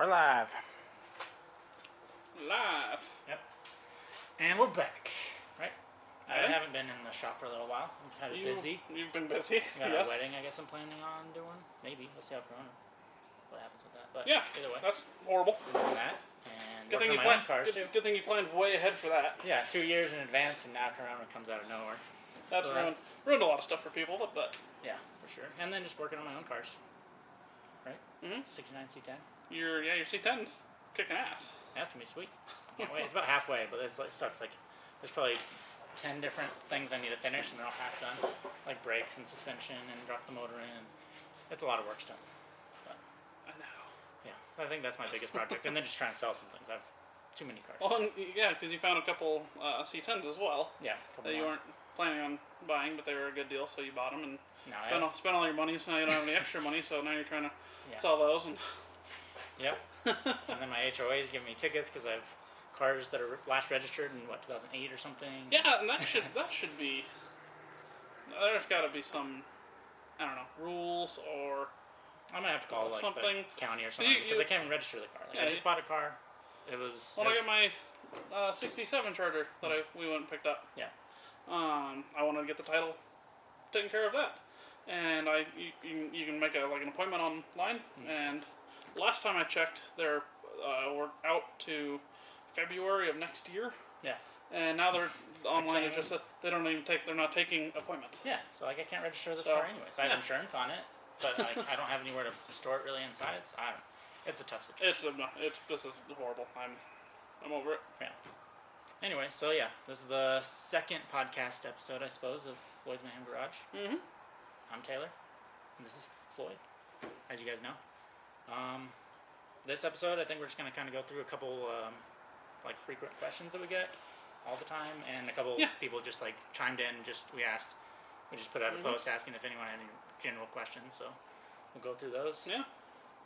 We're live. Live. Yep. And we're back, right? Yeah. I haven't been in the shop for a little while. I'm kind of busy. You've been busy. Got Yes. a wedding, I guess I'm planning on doing. Maybe. We'll see how what happens with that. But Yeah. either way, That's horrible. doing that. And Good thing working you on my own planned. cars. Good thing you planned way ahead for that. Yeah, 2 years in advance, and now Corona comes out of nowhere. That's ruined a lot of stuff for people, but yeah, for sure. And then just working on my own cars. Right? Mm-hmm. 69 C10. Your C10's kicking ass. That's gonna be sweet. Can't wait. It's about halfway, but it's like sucks. Like there's probably 10 different things I need to finish, and they're all half done. Like brakes and suspension, and drop the motor in. It's a lot of work still. But I know. yeah, I think that's my biggest project. And then just trying to sell some things. I have too many cars. Well, and, yeah, because you found a couple C10s as well Yeah, that you weren't planning on buying, but they were a good deal, so you bought them and No, spent all your money. So now you don't have any extra money, so now you're trying to Yeah. sell those. And Yep. And then my HOA is giving me tickets because I have cars that are last registered in 2008 or something. yeah, and that should be. There's got to be some, I don't know, rules or. I'm gonna have to call like something. the county or something because I can't even register the car. Like, I just bought a car. It was. When I got my 67 Charger that we went and picked up. Yeah. I wanted to get the title taken care of that, and you can make an appointment online. And last time I checked, they're we're out to February of next year. Yeah. And now they're online. It's just that they don't even they're not taking appointments. Yeah. So like I can't register this So, car anyway. So I have yeah. insurance on it, but like I don't have anywhere to store it really inside. So it's a tough situation. This is horrible. I'm over it. Yeah. Anyway, so yeah, this is the second podcast episode, I suppose, of Floyds Mayhem Garage. Mm-hmm. I'm Taylor, and this is Floyd, as you guys know. This episode, I think we're just going to kind of go through a couple, like, frequent questions that we get all the time, and a couple people just, like, chimed in, we just put out a post asking if anyone had any general questions, so we'll go through those. Yeah.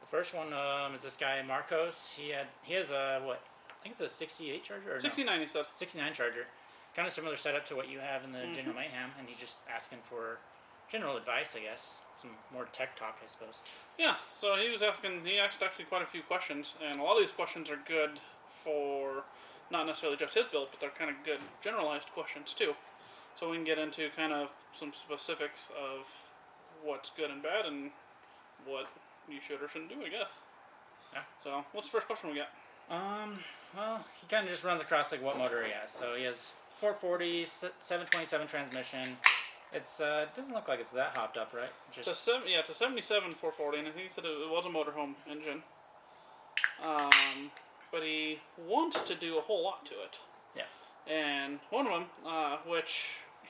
The first one is this guy, Marcos. He has a, I think it's a 68 Charger? Or 69, no? he said. 69 Charger. Kind of similar setup to what you have in the General Mayhem, and he's just asking for general advice, I guess. Some more tech talk, I suppose. Yeah, so he asked actually quite a few questions, and a lot of these questions are good for not necessarily just his build, but they're kind of good generalized questions too. So we can get into kind of some specifics of what's good and bad and what you should or shouldn't do, I guess. Yeah. So what's the first question we got? Well, he kind of just runs across like what motor he has. So he has 440, 727 transmission. It's doesn't look like it's that hopped up, right? It's a 77 440, and I think he said it was a motorhome engine. But he wants to do a whole lot to it. Yeah. And one of them, which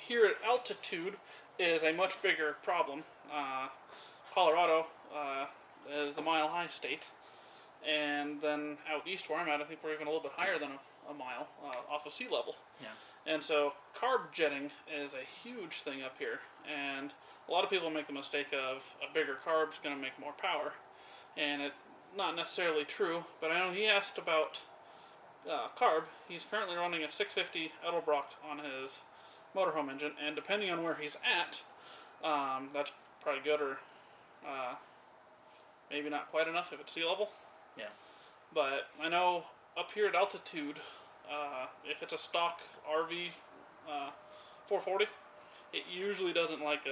here at altitude is a much bigger problem. Colorado is the mile-high state. And then out east where I'm at, I think we're even a little bit higher than a mile off of sea level. Yeah. And so carb jetting is a huge thing up here. And a lot of people make the mistake of a bigger carb is going to make more power. And it's not necessarily true, but I know he asked about carb. He's currently running a 650 Edelbrock on his motorhome engine, and depending on where he's at, that's probably good or maybe not quite enough if it's sea level. Yeah. But I know up here at altitude, if it's a stock RV 440, it usually doesn't like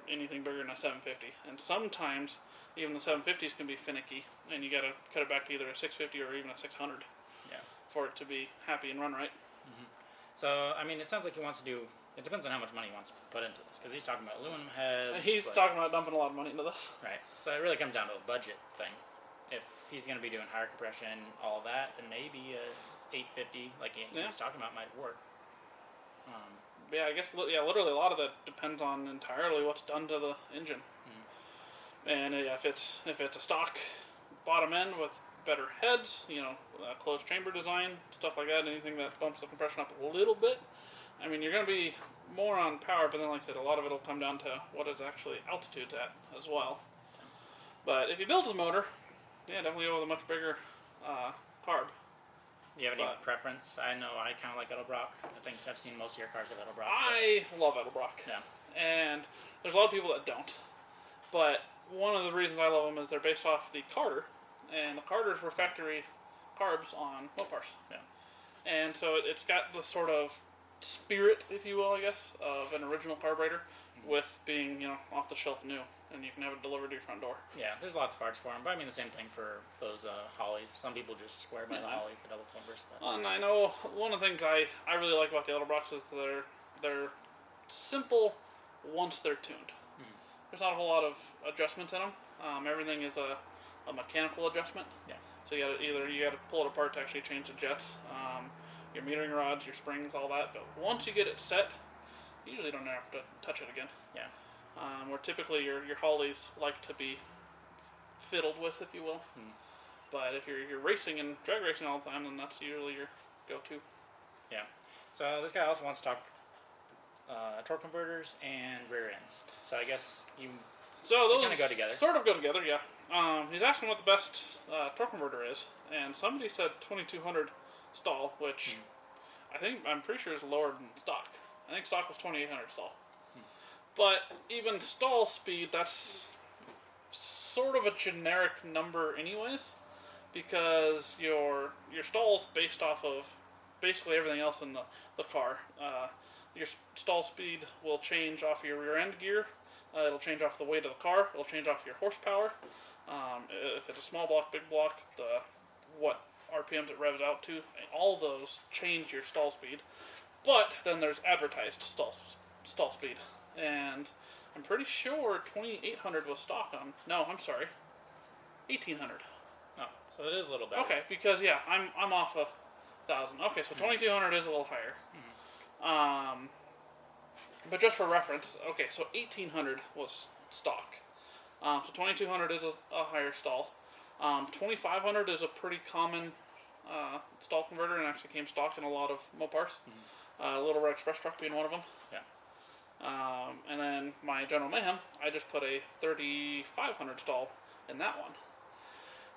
anything bigger than a 750. And sometimes even the 750s can be finicky, and you got to cut it back to either a 650 or even a 600 for it to be happy and run right. Mm-hmm. So, I mean, it sounds like he wants to do... It depends on how much money he wants to put into this, because he's talking about aluminum heads. He's talking about dumping a lot of money into this. Right. So it really comes down to a budget thing. If he's going to be doing higher compression, all of that, then maybe a 850, like he was talking about, might work. I guess literally a lot of that depends on entirely what's done to the engine. And if it's a stock bottom end with better heads, closed chamber design, stuff like that, anything that bumps the compression up a little bit, I mean, you're going to be more on power, but then like I said, a lot of it will come down to what is actually altitude's at as well. But if he builds a motor, definitely go with a much bigger carb. Do you have any preference? I know I kind of like Edelbrock. I think I've seen most of your cars have Edelbrock. I love Edelbrock. Yeah. And there's a lot of people that don't. But one of the reasons I love them is they're based off the Carter, and the carbs were factory carbs on Mopars. Yeah. And so it's got the sort of spirit, if you will, I guess, of an original carburetor, with being off the shelf new, and you can have it delivered to your front door. Yeah, there's lots of parts for them, but I mean the same thing for those Hollies. Some people just swear by the Hollies, the double clippers. And I know one of the things I really like about the Edelbrocks is they're simple once they're tuned. There's not a whole lot of adjustments in them. Everything is a mechanical adjustment. Yeah. So you got to pull it apart to actually change the jets, your metering rods, your springs, all that. But once you get it set, you usually don't have to touch it again. Yeah. Where typically your Hollies like to be fiddled with, if you will. But if you're racing and drag racing all the time, then that's usually your go-to. Yeah. So this guy also wants to talk torque converters and rear ends. So I guess those kind of go together. Sort of go together, yeah. He's asking what the best torque converter is, and somebody said 2200 stall, which I'm pretty sure is lower than stock. I think stock was 2800 stall. But even stall speed, that's sort of a generic number anyways, because your stall's based off of basically everything else in the car. Your stall speed will change off your rear end gear. It'll change off the weight of the car. It'll change off your horsepower. If it's a small block, big block, what RPMs it revs out to, all those change your stall speed. But then there's advertised stall speed, and I'm pretty sure 2800 was stock on. No, I'm sorry, 1800. Oh, so it is a little better. Okay, because I'm off 1,000. Okay, so 2200 is a little higher. But just for reference, okay, so 1800 was stock. So 2200 is a higher stall. 2500 is a pretty common stall converter, and actually came stock in a lot of Mopars. Little Red Express truck being one of them. Yeah. And then my General Mayhem, I just put a 3500 stall in that one.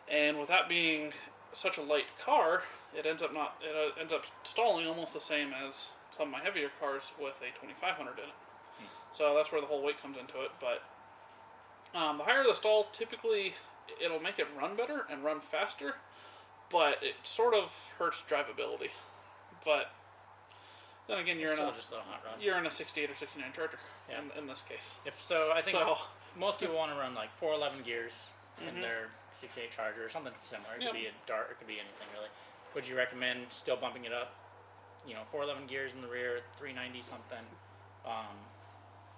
And with that being such a light car, it ends up stalling almost the same as some of my heavier cars with a 2500 in it. So that's where the whole weight comes into it. But the higher the stall, typically it'll make it run better and run faster, but it sort of hurts drivability. But then again, you're in a 68 or 69 Charger in this case. I think most people want to run like 411 gears in their 68 Charger or something similar. It could be a dart, it could be anything really. Would you recommend still bumping it up? 411 gears in the rear, 390 something.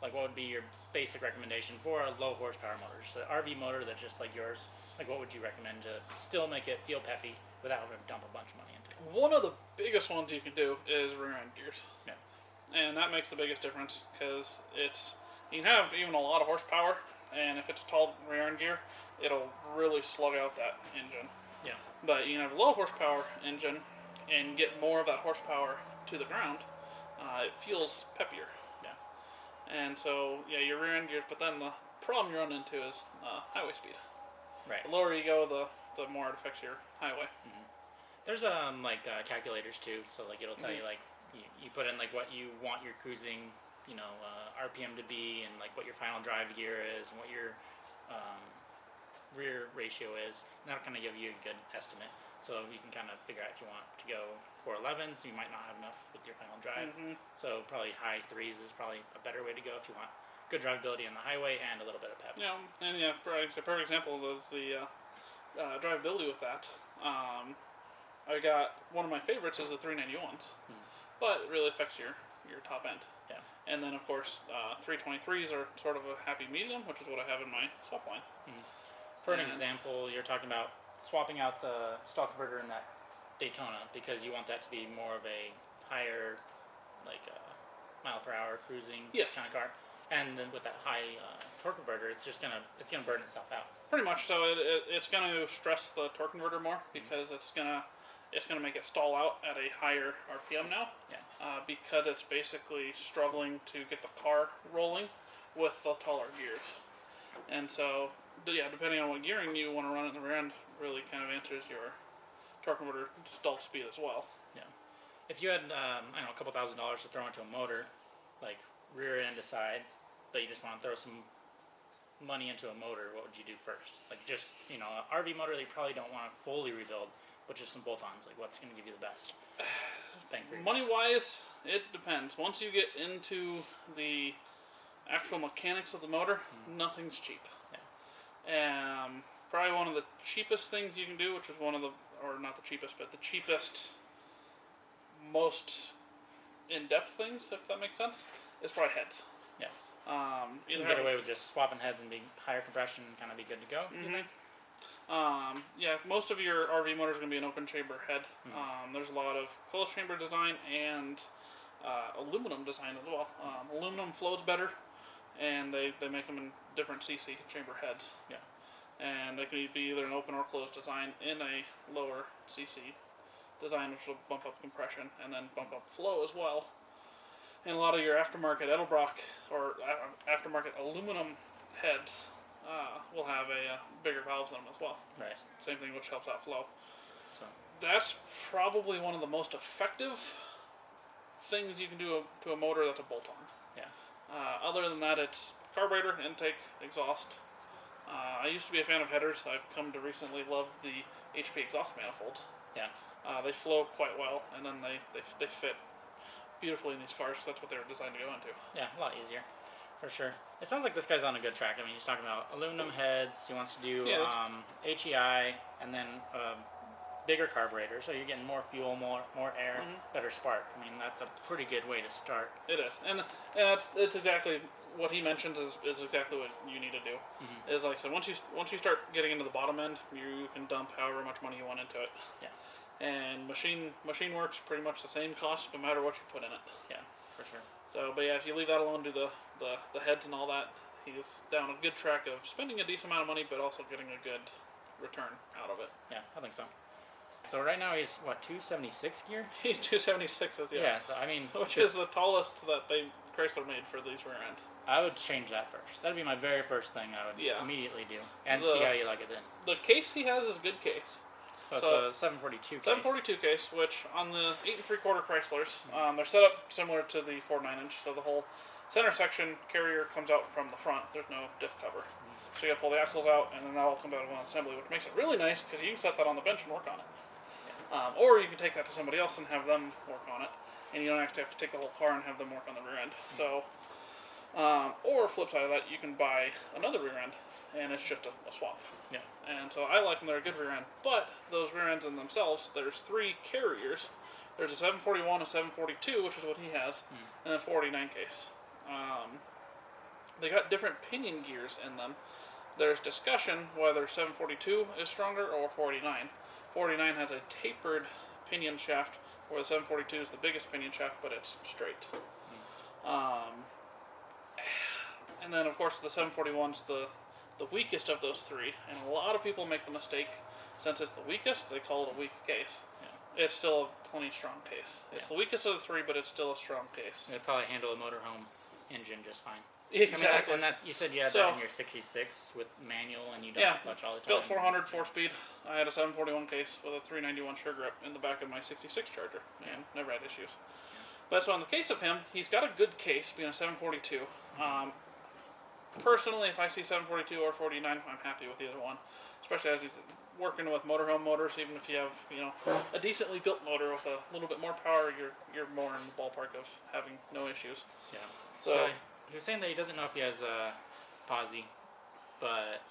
Like, what would be your basic recommendation for a low horsepower motor, just an RV motor that's just like yours? Like, what would you recommend to still make it feel peppy without having to dump a bunch of money into it? One of the biggest ones you can do is rear end gears. Yeah. And that makes the biggest difference, because you can have even a lot of horsepower, and if it's a tall rear end gear, it'll really slug out that engine. Yeah. But you can have a low horsepower engine and get more of that horsepower to the ground. It feels peppier. Yeah. And so, your rear end gears, but then the problem you run into is highway speed. Right. The lower you go, the more it affects your highway. There's calculators too, so like it'll tell you like you put in like what you want your cruising RPM to be, and like what your final drive gear is, and what your rear ratio is, and that'll kind of give you a good estimate. So you can kind of figure out if you want to go 411s, you might not have enough with your final drive. So probably high 3s is probably a better way to go if you want good drivability on the highway and a little bit of pep. Yeah, and a perfect example is the drivability with that. I got one of my favorites is the 391s, but it really affects your top end. Yeah. And then of course 323s are sort of a happy medium, which is what I have in my swap line. For an example, you're talking about swapping out the stall converter in that Daytona because you want that to be more of a higher, like mile per hour cruising kind of car, and then with that high torque converter, it's gonna burn itself out. Pretty much. So it's gonna stress the torque converter more because it's gonna make it stall out at a higher RPM now. Yeah. Because it's basically struggling to get the car rolling with the taller gears, and so depending on what gearing you want to run in the rear end, really kind of answers your torque converter stall speed as well. Yeah. If you had a couple $1,000s to throw into a motor, like rear end aside, but you just want to throw some money into a motor, what would you do first? Like just, an RV motor they probably don't want to fully rebuild, but just some bolt-ons. Like what's going to give you the best bang for your buck? Money-wise, it depends. Once you get into the actual mechanics of the motor, nothing's cheap. Yeah. Probably one of the cheapest things you can do, which is or not the cheapest, but the cheapest, most in-depth things, if that makes sense, is probably heads. Yeah. You Either can get away with just swapping heads and being higher compression and kind of be good to go. You think? Yeah, most of your RV motor is going to be an open chamber head. There's a lot of closed chamber design and aluminum design as well. Aluminum flows better, and they make them in different CC chamber heads. Yeah. And they can be either an open or closed design in a lower CC design, which will bump up compression and then bump up flow as well. And a lot of your aftermarket Edelbrock or aftermarket aluminum heads will have a bigger valves in them as well. Right. Same thing, which helps out flow. So That's probably one of the most effective things you can do to a motor that's a bolt-on. yeah. Other than that, it's carburetor, intake, exhaust. I used to be a fan of headers. I've come to recently love the HP exhaust manifolds. Yeah. They flow quite well, and then they fit beautifully in these cars. That's what they were designed to go into. Yeah, a lot easier, for sure. It sounds like this guy's on a good track. I mean, he's talking about aluminum heads. He wants to do HEI, and then bigger carburetor. So you're getting more fuel, more air, better spark. I mean, that's a pretty good way to start. It is, and it's exactly what he mentions is exactly what you need to do. Is like I said, once you start getting into the bottom end, you can dump however much money you want into it. Yeah. And machine work's pretty much the same cost no matter what you put in it. Yeah, for sure. So, but yeah, if you leave that alone, do the heads and all that, he's down a good track of spending a decent amount of money, but also getting a good return out of it. Yeah, I think so. So right now he's what, 276 gear? He's 276, Yeah. So I mean, which is the tallest that Chrysler made for these rear ends. I would change that first. That'd be my very first thing I would immediately do, and see how you like it then. The case he has is a good case. So it's a 742 case. 742 case, which on the 8 3/4 Chryslers, they're set up similar to the 4.9-inch. So the whole center section carrier comes out from the front. There's no diff cover. So you gotta pull the axles out, and then that all comes out of one assembly, which makes it really nice because you can set that on the bench and work on it. Or you can take that to somebody else and have them work on it, and you don't actually have to take the whole car and have them work on the rear end. So, or flip side of that, you can buy another rear end, and it's just a swap. Yeah. And so I like them; they're a good rear end. But those rear ends in themselves, there's 3 carriers. There's a 741, a 742, which is what he has, and a 49 case. They got different pinion gears in them. There's discussion whether 742 is stronger or 49. 49 has a tapered pinion shaft, where the 742 is the biggest pinion shaft, but it's straight. And then, of course, the 741's the weakest of those 3, and a lot of people make the mistake, since it's the weakest, they call it a weak case. Yeah. It's still a plenty strong case. It's the weakest of the 3, but it's still a strong case. It'd probably handle a motorhome engine just fine. Exactly. I mean, and you said you had that in your 66 with manual, and you don't clutch all the time. Built 400 4-speed. I had a 741 case with a 391 sure grip in the back of my 66 Charger, and never had issues. Yeah. But so in the case of him, he's got a good case, being a 742. Personally, if I see 742 or 49, I'm happy with either one, especially as he's working with motorhome motors. Even if you have a decently built motor with a little bit more power, you're more in the ballpark of having no issues. Yeah. So he was saying that he doesn't know if he has a posi, but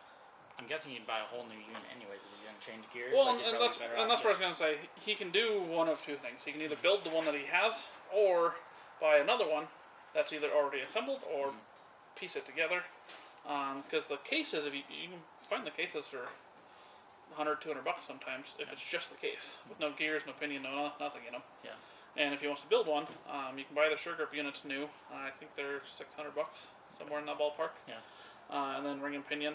I'm guessing you'd buy a whole new unit anyways if he's going to change gears. Well, and that's what I was going to say. He can do one of two things. He can either build the one that he has, or buy another one that's either already assembled or piece it together. Because the cases, if you can find the cases for $100, $200 sometimes if it's just the case with no gears, no pinion, no nothing in them. Yeah. And if he wants to build one, you can buy the sure grip units new. I think they're $600, somewhere in that ballpark. Yeah. And then ring and pinion.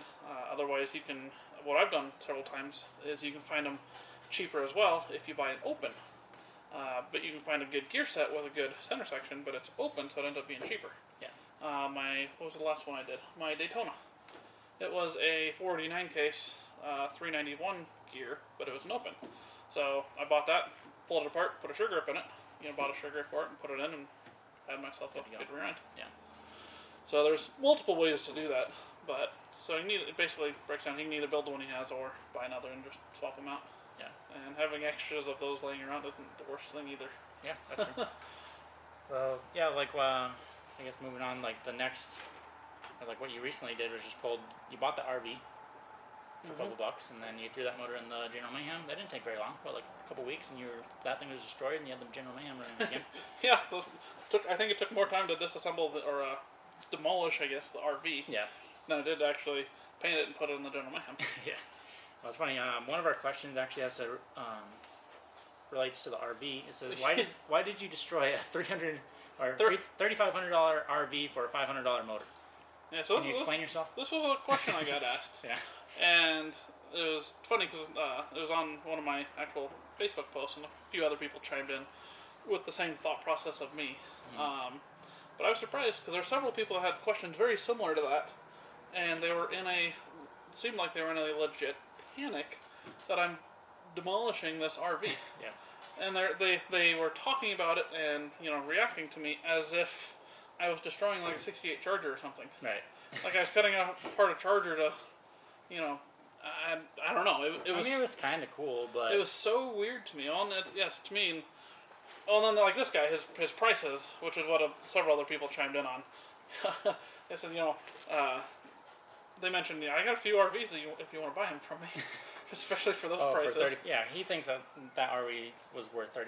Otherwise, you can. What I've done several times is you can find them cheaper as well if you buy an open. But you can find a good gear set with a good center section, but it's open, so it ends up being cheaper. Yeah. What was the last one I did? My Daytona. It was a 489 case, 391 gear, but it was an open. So I bought that, pulled it apart, put a sure grip in it. Bought a sure grip for it and put it in, and had myself a good rear end. Yeah. So there's multiple ways to do that, but So it basically breaks down. He can either build the one he has or buy another and just swap them out. Yeah. And having extras of those laying around isn't the worst thing either. Yeah, that's true. So yeah, like I guess moving on, like the next, or like what you recently did was you bought the RV for a couple bucks, and then you threw that motor in the General Mayhem. That didn't take very long, but like a couple weeks, and that thing was destroyed, and you had the General Mayhem running again. Yeah, I think it took more time to disassemble or demolish, I guess, the RV. Yeah. Than it did to actually paint it and put it in the General Mayhem. Yeah. Well, it's funny. One of our questions actually has to relates to the RV. It says, why did you destroy a $3,500 RV for a $500 motor? Yeah, so Can you explain yourself? This was a question I got asked. Yeah. And it was funny because it was on one of my actual Facebook posts, and a few other people chimed in with the same thought process of me. Mm-hmm. But I was surprised because there were several people that had questions very similar to that, and they were seemed like they were in a legit panic that I'm demolishing this RV. Yeah. And they were talking about it and reacting to me as if I was destroying like a '68 Charger or something. Right. Like I was cutting out part of Charger to, I don't know. It was. I mean, it was kind of cool, but it was so weird to me. Yes, to me. And then like this guy, his prices, which is what several other people chimed in on. They said, they mentioned, I got a few RVs if you want to buy them from me, especially for those prices. For 30, yeah, he thinks that RV was worth $3,500,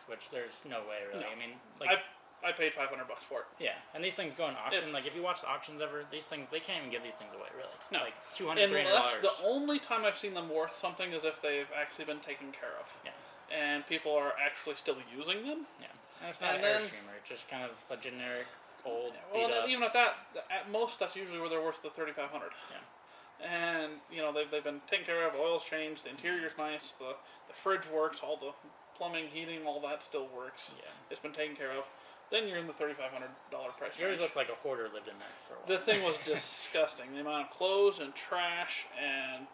which there's no way really. No. I mean, like I paid $500 for it. Yeah, and these things go in auction. Like if you watch the auctions ever, these things they can't even give these things away really. No, like $200, $300. The only time I've seen them worth something is if they've actually been taken care of. Yeah. And people are actually still using them. Yeah. And it's not an Airstreamer. It's just kind of a generic old. Well, and even at that, at most, that's usually where they're worth the $3,500. Yeah. And they've been taken care of. Oil's changed. The interior's nice. The fridge works. All the plumbing, heating, all that still works. Yeah. It's been taken care of. Then you're in the $3,500 price. Yours looked like a hoarder lived in there for a while. The thing was disgusting. The amount of clothes and trash and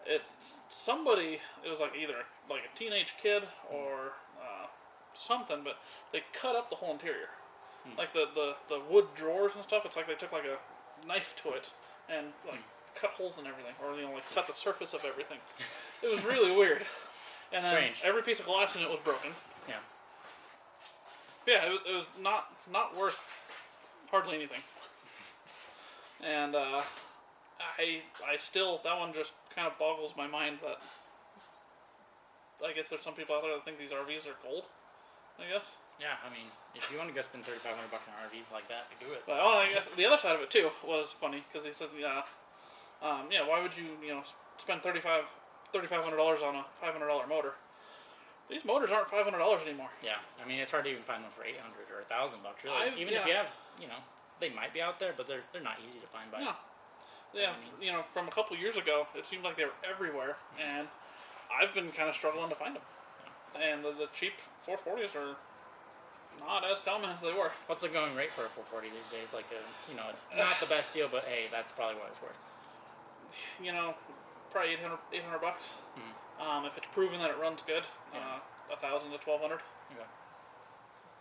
it was like either like a teenage kid or something, but they cut up the whole interior. Like the wood drawers and stuff, it's like they took like a knife to it and like cut holes in everything, or like cut the surface of everything. It was really weird. And then every piece of glass in it was broken. Yeah. Yeah, it was not worth hardly anything. And I still, that one just kind of boggles my mind that I guess there's some people out there that think these RVs are gold, I guess. Yeah, I mean, if you want to go spend $3,500 on an RV like that, do it. But I guess the other side of it too was funny because he says, why would you spend $3,500 on a $500 motor? These motors aren't $500 anymore. Yeah, I mean it's hard to even find one for $800 or $1,000 really. Even if you have, they might be out there, but they're not easy to find by. No. Yeah, from a couple years ago, it seemed like they were everywhere, and I've been kind of struggling to find them. Yeah. And the cheap 440s are not as common as they were. What's the going rate for a 440 these days? Like not the best deal, but hey, that's probably what it's worth. Probably $800. Mm-hmm. If it's proven that it runs good, $1,000 to $1,200. Okay.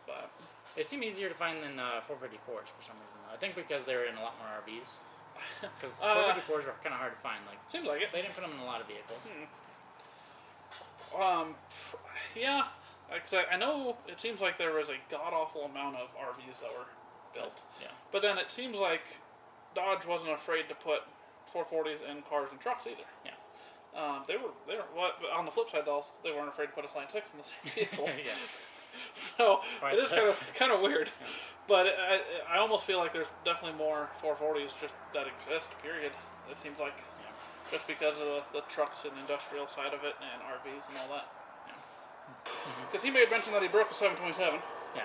But they seem easier to find than 454s for some reason. I think because they're in a lot more RVs. Because 454s are kind of hard to find. Like seems like it. They didn't put them in a lot of vehicles. Yeah. Because I know it seems like there was a god-awful amount of RVs that were built. Yeah. But then it seems like Dodge wasn't afraid to put 440s in cars and trucks either. Yeah. They were on the flip side, though, they weren't afraid to put a Line 6 in the same vehicles. Yeah. So it is kind of weird. Yeah. But I almost feel like there's definitely more 440s just that exist, period. It seems like. Yeah. Just because of the trucks and industrial side of it and RVs and all that. Because he made mention that he broke a 727. Yeah.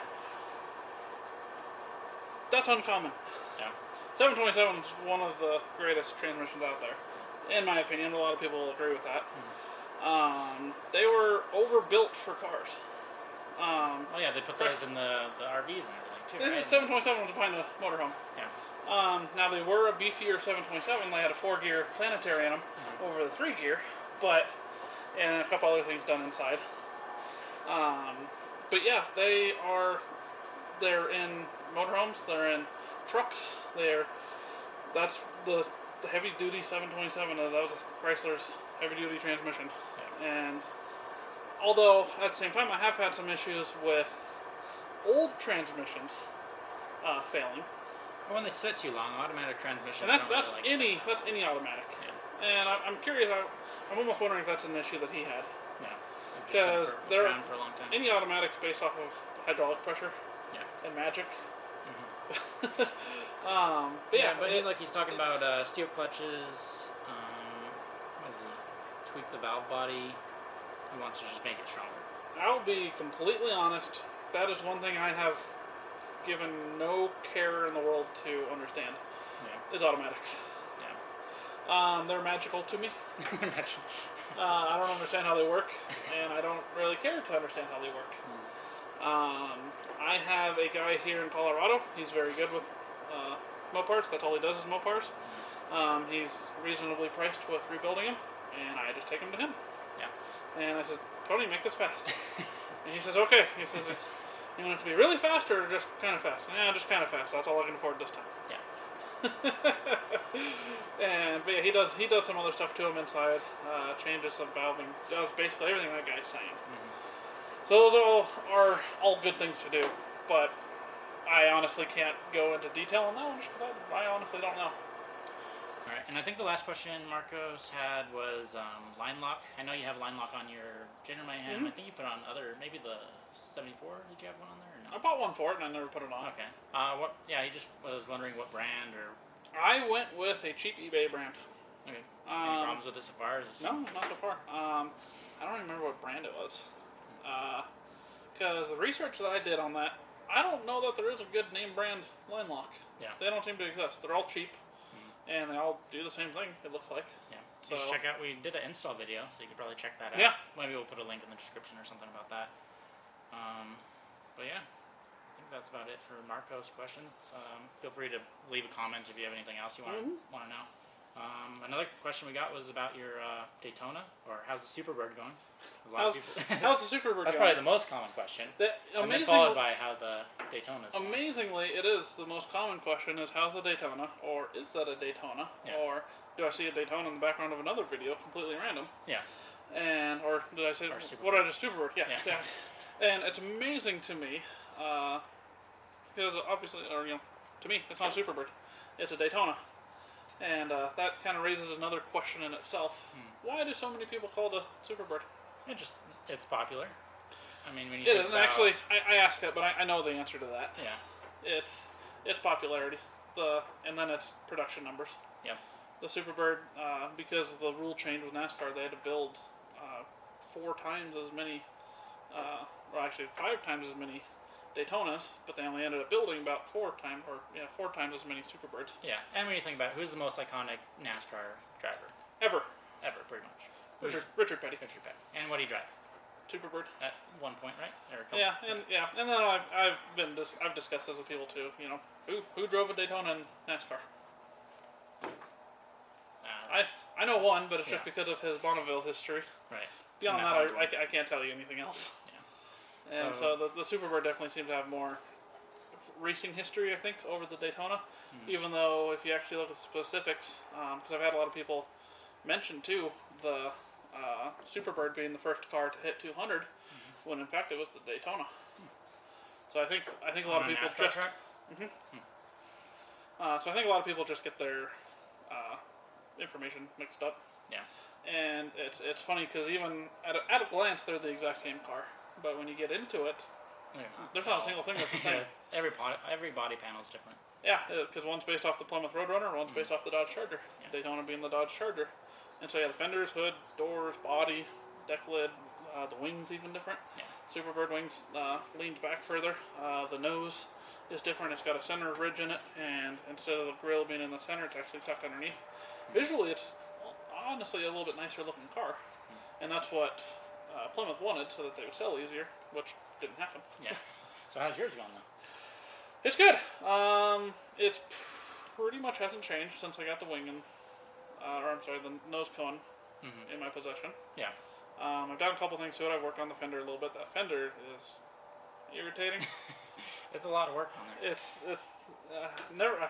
That's uncommon. Yeah. 727 is one of the greatest transmissions out there. In my opinion, a lot of people will agree with that. They were overbuilt for cars. They put those in the RVs and everything too, right? 727 was behind the motorhome. Yeah. Now they were a beefier 727. They had a 4-gear planetary in them over the 3-gear, and a couple other things done inside. But yeah, they're in motorhomes, they're in trucks, that's the heavy duty 727. That was Chrysler's heavy duty transmission, and although at the same time I have had some issues with old transmissions failing. When they sit too long, automatic transmission. And that's any automatic. Yeah. And I'm curious. I'm almost wondering if that's an issue that he had. Yeah. Because they're around for a long time. Any automatics based off of hydraulic pressure. Yeah. And magic. Mm-hmm. But he's talking about steel clutches. What is he? Tweak the valve body. He wants to just make it stronger. I'll be completely honest. That is one thing I have given no care in the world to understand. Yeah. Is automatics. Yeah. They're magical to me. I don't understand how they work, and I don't really care to understand how they work. I have a guy here in Colorado. He's very good with Mopars. That's all he does is Mopars. He's reasonably priced with rebuilding him, and I just take him to him. Yeah. And I said, Tony, make this fast. And he says, okay. He says, you want it to be really fast or just kind of fast? Yeah, just kind of fast. That's all I can afford this time. Yeah. But yeah, he does some other stuff to him inside. Changes some valving. Does basically everything that guy's saying. Mm-hmm. So those are all good things to do, but I honestly can't go into detail on that one just because I honestly don't know. All right, and I think the last question Marcos had was line lock. I know you have line lock on your Untitled Mayhem. Mm-hmm. I think you put on maybe the 74. Did you have one on there or no? I bought one for it and I never put it on. Okay. He just was wondering what brand or. I went with a cheap eBay brand. Okay. Any problems with it so far? No, not so far. I don't remember what brand it was. Because the research that I did on that, I don't know that there is a good name brand line lock. Yeah. They don't seem to exist. They're all cheap. And they all do the same thing, it looks like. Yeah. So just check out, we did an install video, so you could probably check that out. Yeah. Maybe we'll put a link in the description or something about that. But yeah, I think that's about it for Marco's questions. Feel free to leave a comment if you have anything else you want to know. Another question we got was about your Daytona, or how's the Superbird going? How's the Superbird That's going? probably the most common question. And then followed by how the Daytona's going. Amazingly, it is the most common question is how's the Daytona, or is that a Daytona, or do I see a Daytona in the background of another video, completely random? Yeah. Or did I say what I just Superbird? Yeah. And it's amazing to me, because obviously, to me, it's not a Superbird, it's a Daytona. And that kind of raises another question in itself. Why do so many people call it a Superbird? It's popular. I mean, when you it isn't actually. I asked it, but I know the answer to that. Yeah. It's popularity, and then it's production numbers. Yeah. The Superbird, because of the rule change with NASCAR, they had to build 4 times as many, or actually 5 times as many Daytonas, but they only ended up building about 4 times as many Superbirds. Yeah, and when you think about it, who's the most iconic NASCAR driver? Ever, pretty much. Richard Petty. And what do you drive? Superbird. At one point, right? And then I've discussed this with people too. Who drove a Daytona in NASCAR? I know one, but it's just because of his Bonneville history. Right. Beyond that, I can't tell you anything else. And so the Superbird definitely seems to have more racing history, I think, over the Daytona. Even though, if you actually look at the specifics, because I've had a lot of people mention too the Superbird being the first car to hit 200, when in fact it was the Daytona. So I think a lot of people just. So I think a lot of people just get their information mixed up. Yeah. And it's funny because even at a glance they're the exact same car. But when you get into it, there's not a single thing that's the same. Every body panel is different. Yeah, because one's based off the Plymouth Roadrunner, one's based off the Dodge Charger. Yeah. Daytona being the Dodge Charger. And so the fenders, hood, doors, body, deck lid, the wings even different. Yeah. Superbird wings leans back further. The nose is different. It's got a center ridge in it, and instead of the grill being in the center, it's actually tucked underneath. Visually, it's honestly a little bit nicer looking car. And that's what Plymouth wanted, so that they would sell easier, which didn't happen. Yeah. So how's yours going though? It's good. It's pretty much hasn't changed since I got the wing and, the nose cone in my possession. Yeah. I've done a couple things to it. I've worked on the fender a little bit. That fender is irritating. It's a lot of work on there. It's never.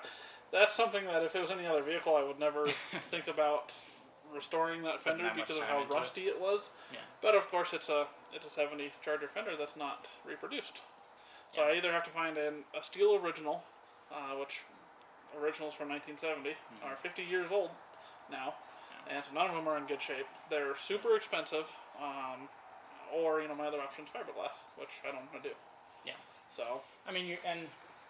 that's something that if it was any other vehicle, I would never think about restoring that fender that much because of time how into rusty it was. Yeah. But of course, it's a 70 Charger fender that's not reproduced. So I either have to find a steel original, which originals from 1970 are 50 years old now, and so none of them are in good shape. They're super expensive, or my other option is fiberglass, which I don't want to do. Yeah. So I mean,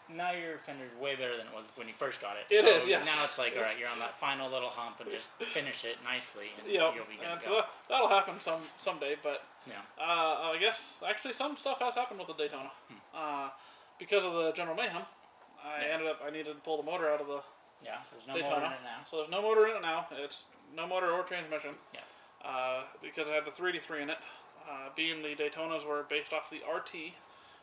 now your fender's way better than it was when you first got it. It so is, yes. Now it's like, all right, you're on that final little hump, and just finish it nicely, and yep. you'll be good And to so go. that'll happen someday, but Yeah. I guess actually some stuff has happened with the Daytona. Because of the General Mayhem, I needed to pull the motor out of the Yeah. There's no Daytona. motor in it now. So there's no motor in it now. It's no motor or transmission. Yeah. Because I had the 383 in it. Being the Daytonas were based off the RT,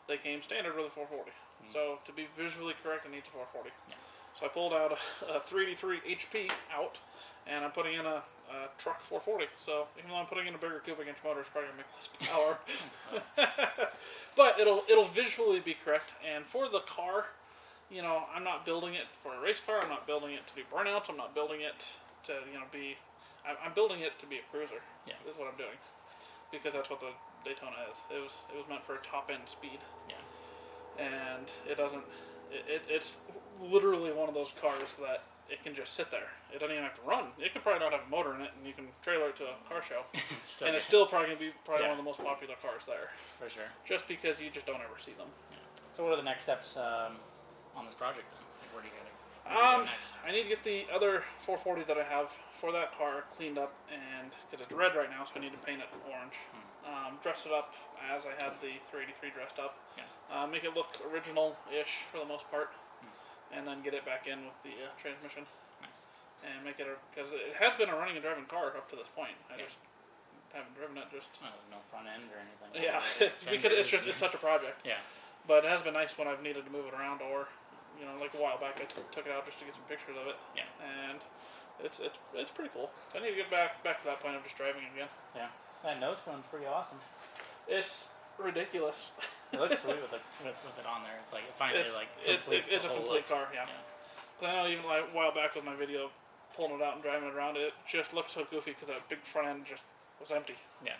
they came standard with a 440. So to be visually correct, it needs a 440. Yeah. So I pulled out a 383 HP out, and I'm putting in a truck 440. So even though I'm putting in a bigger cubic inch motor, it's probably gonna make less power. But it'll visually be correct. And for the car, I'm not building it for a race car. I'm not building it to do burnouts. I'm not building it to be. I'm building it to be a cruiser. Yeah. Is what I'm doing, because that's what the Daytona is. It was meant for top end speed. Yeah. And it doesn't. It's literally one of those cars that it can just sit there. It doesn't even have to run. It could probably not have a motor in it, and you can trailer it to a car show, and it's still probably gonna be one of the most popular cars there. For sure. Just because you just don't ever see them. Yeah. So what are the next steps on this project then? Like, where do you go next? I need to get the other 440 that I have for that car cleaned up, and because it's red right now, so I need to paint it orange. Dress it up as I had the 383 dressed up. Yeah. Make it look original-ish for the most part, and then get it back in with the transmission. Nice. And make it because it has been a running and driving car up to this point. I just haven't driven it. Just there's no front end or anything. yeah, because it's such a project. Yeah. But it has been nice when I've needed to move it around, or like a while back I took it out just to get some pictures of it. Yeah. And it's pretty cool. I need to get back to that point of just driving again. Yeah. That nose phone's pretty awesome. It's ridiculous. It looks sweet with it on there. It's like it finally completes it's the a whole complete look. car, yeah. I know even like a while back with my video pulling it out and driving it around, it just looked so goofy because that big front end just was empty. Yeah.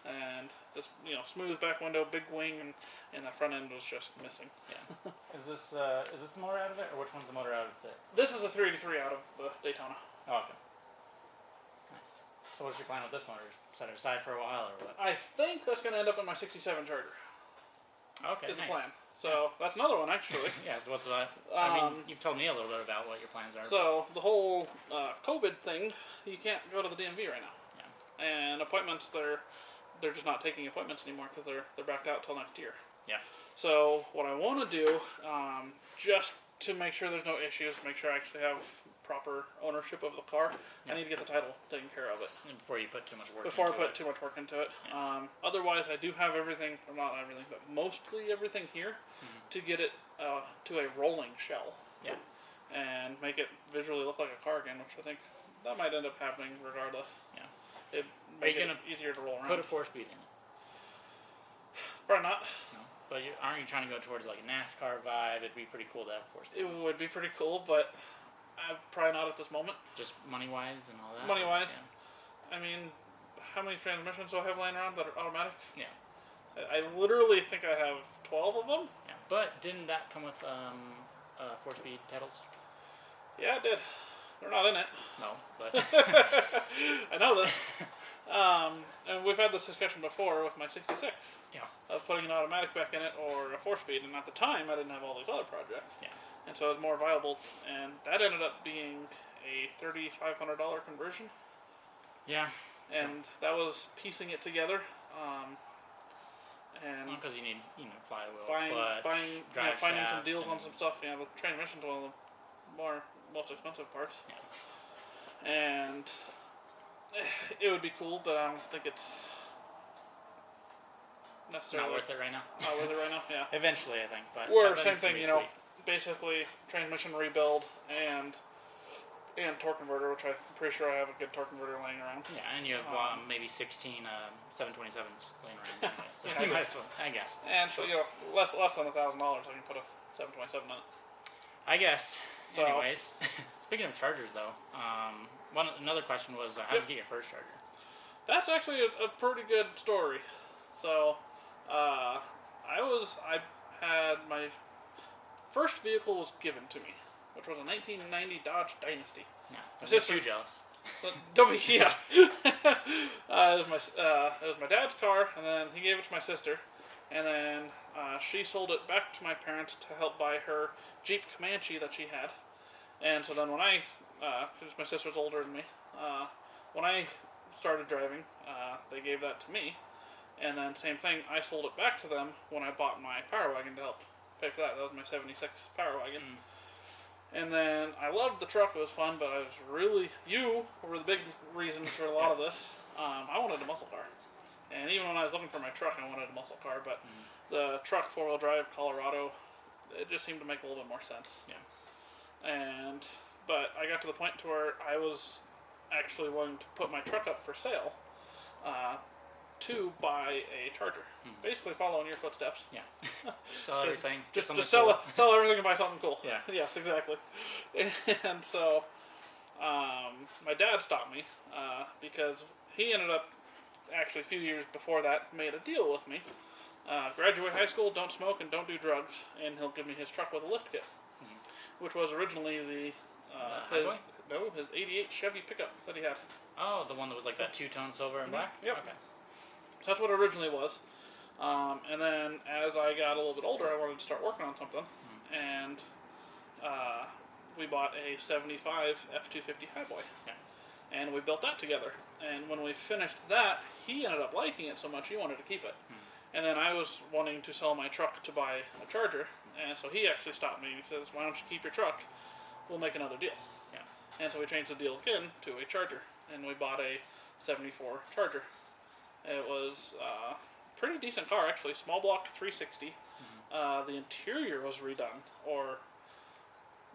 And this smooth back window, big wing, and that front end was just missing. Yeah. Is this the motor out of it, or which one's the motor out of it? This is a 383 out of the Daytona. Oh, okay. Nice. So what's your plan with this motor? Set it aside for a while, or what? I think that's going to end up in my 67 Charger. Okay, is nice. the plan. So that's another one actually. Yeah. So what's that? I mean, you've told me a little bit about what your plans are. So the whole COVID thing, you can't go to the DMV right now. Yeah. And appointments, they're just not taking appointments anymore because they're backed out till next year. Yeah. So what I want to do, just to make sure there's no issues, make sure I actually have proper ownership of the car, I need to get the title taken care of it. And before you put too much work Before I into put it. too much work into it. Yeah. Otherwise, I do have everything, or not everything, but mostly everything here to get it to a rolling shell. Yeah. And make it visually look like a car again, which I think that might end up happening regardless. Yeah. It make it easier to roll around. Put a 4-speed in it. Probably not. No. But aren't you trying to go towards like a Nascar vibe? It'd be pretty cool to have 4-speed. It would be pretty cool, but probably not at this moment. Just money-wise and all that? Money-wise. Yeah. I mean, how many transmissions do I have laying around that are automatic? Yeah. I literally think I have 12 of them. Yeah. But didn't that come with 4-speed pedals? Yeah, it did. They're not in it. No, but... I know this. And we've had this discussion before with my 66. Yeah. Of putting an automatic back in it or a 4-speed. And at the time, I didn't have all these other projects. Yeah. And so it was more viable. And that ended up being a $3,500 conversion. Yeah. And that was piecing it together. And because you need, flywheel, buying, drive finding shaft, some deals on some stuff. The transmission's one of the most expensive parts. Yeah. And it would be cool, but I don't think it's necessarily not worth it right now. Not worth it right now. Yeah. Eventually, I think. But or that same needs to thing, be sweet. basically transmission rebuild and torque converter, which I'm pretty sure I have a good torque converter laying around. Yeah, and you have maybe 16 727s laying around. So Yeah, you might as well, I guess. And so less than $1,000, I can put a 727 in it. I guess. So, anyways, speaking of chargers, though, another question was, how did you get your first charger? That's actually a pretty good story. So, I had my first vehicle was given to me, which was a 1990 Dodge Dynasty. Yeah, I'm just too jealous. Don't be, yeah. It was my dad's car, and then he gave it to my sister, and then she sold it back to my parents to help buy her Jeep Comanche that she had. And so then when because my sister's older than me, when I started driving, they gave that to me, and then same thing, I sold it back to them when I bought my Power Wagon to help pay for that. That was my 76 Power Wagon. And then I loved the truck, it was fun, but you were the big reason for a lot of this. I wanted a muscle car. And even when I was looking for my truck, I wanted a muscle car, but the truck, four-wheel drive, Colorado, it just seemed to make a little bit more sense. Yeah. But I got to the point to where I was actually willing to put my truck up for sale to buy a charger. Basically following your footsteps. Yeah. Sell everything. Just sell everything and buy something cool. Yeah. Yes, exactly. And so my dad stopped me because he ended up, actually a few years before that, made a deal with me. Graduate high school, don't smoke and don't do drugs, and he'll give me his truck with a lift kit, which was originally his 88 Chevy pickup that he had. Oh, the one that was like that two-tone silver and black? Yep. Okay. So that's what it originally was. And then as I got a little bit older, I wanted to start working on something, and we bought a 75 F-250 Highboy. Yeah. And we built that together. And when we finished that, he ended up liking it so much he wanted to keep it. And then I was wanting to sell my truck to buy a charger, and so he actually stopped me and he says, "Why don't you keep your truck? We'll make another deal." Yeah. And so we changed the deal again to a charger, and we bought a 74 Charger. It was a pretty decent car, actually. Small block 360. The interior was redone, or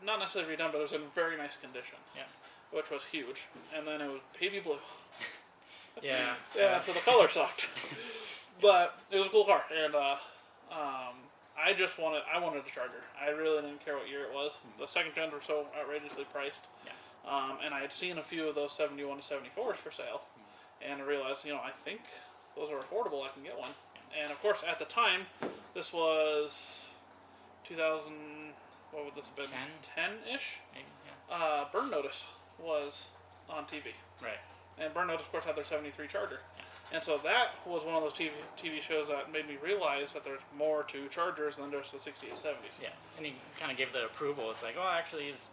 not necessarily redone, but it was in very nice condition. Yeah. Which was huge. And then it was baby blue. Yeah. Yeah, so the color sucked. But it was a cool car, and I wanted a charger. I really didn't care what year it was. The second gens were so outrageously priced. Yeah. And I had seen a few of those 71 to 74s for sale, and I realized, I think those are affordable. I can get one. Yeah. And of course, at the time, this was 2000. What would this have been? 10-ish. Maybe. Yeah. Burn Notice was on TV. Right. And Burn Notice, of course, had their 73 Charger. Yeah. And so that was one of those TV shows that made me realize that there's more to Chargers than just the 60s and 70s. Yeah, and he kind of gave the approval. It's like, oh, actually, his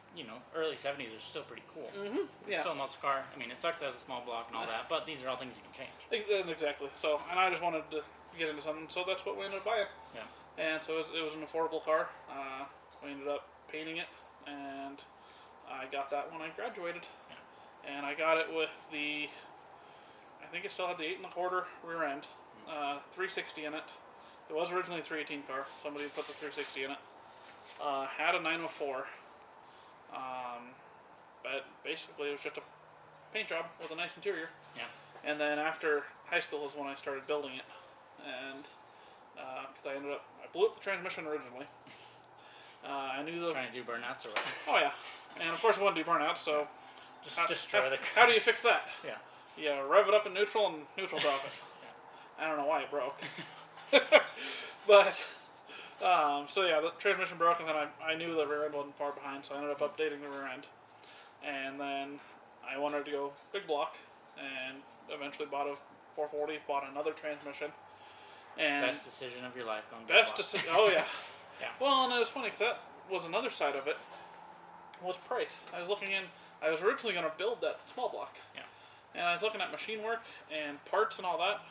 early 70s are still pretty cool. It's still a muscle car. I mean, it sucks as a small block and all that, but these are all things you can change. Exactly. So, and I just wanted to get into something, so that's what we ended up buying. Yeah. And so it was an affordable car. We ended up painting it, and I got that when I graduated. Yeah. And I got it with I think it still had the 8 1/4 rear end, 360 in it. It was originally a 318 car. Somebody put the 360 in it. Had a 904. But basically it was just a paint job with a nice interior. Yeah. And then after high school is when I started building it. And because I blew up the transmission originally. I knew Trying to do burnouts or what? Oh yeah. And of course I wanted to do burnouts, so Just destroy the car. how do you fix that? Yeah. You rev it up in neutral and neutral drop it. Yeah. I don't know why it broke. But, so yeah, the transmission broke, and then I knew the rear end wasn't far behind, so I ended up updating the rear end. And then I wanted to go big block, and eventually bought a 440, bought another transmission. And Best decision of your life going big best block. decision. Oh yeah. Yeah. Well, and it was funny, because that was another side of it, was price. I was originally going to build that small block. Yeah. And I was looking at machine work and parts and all that.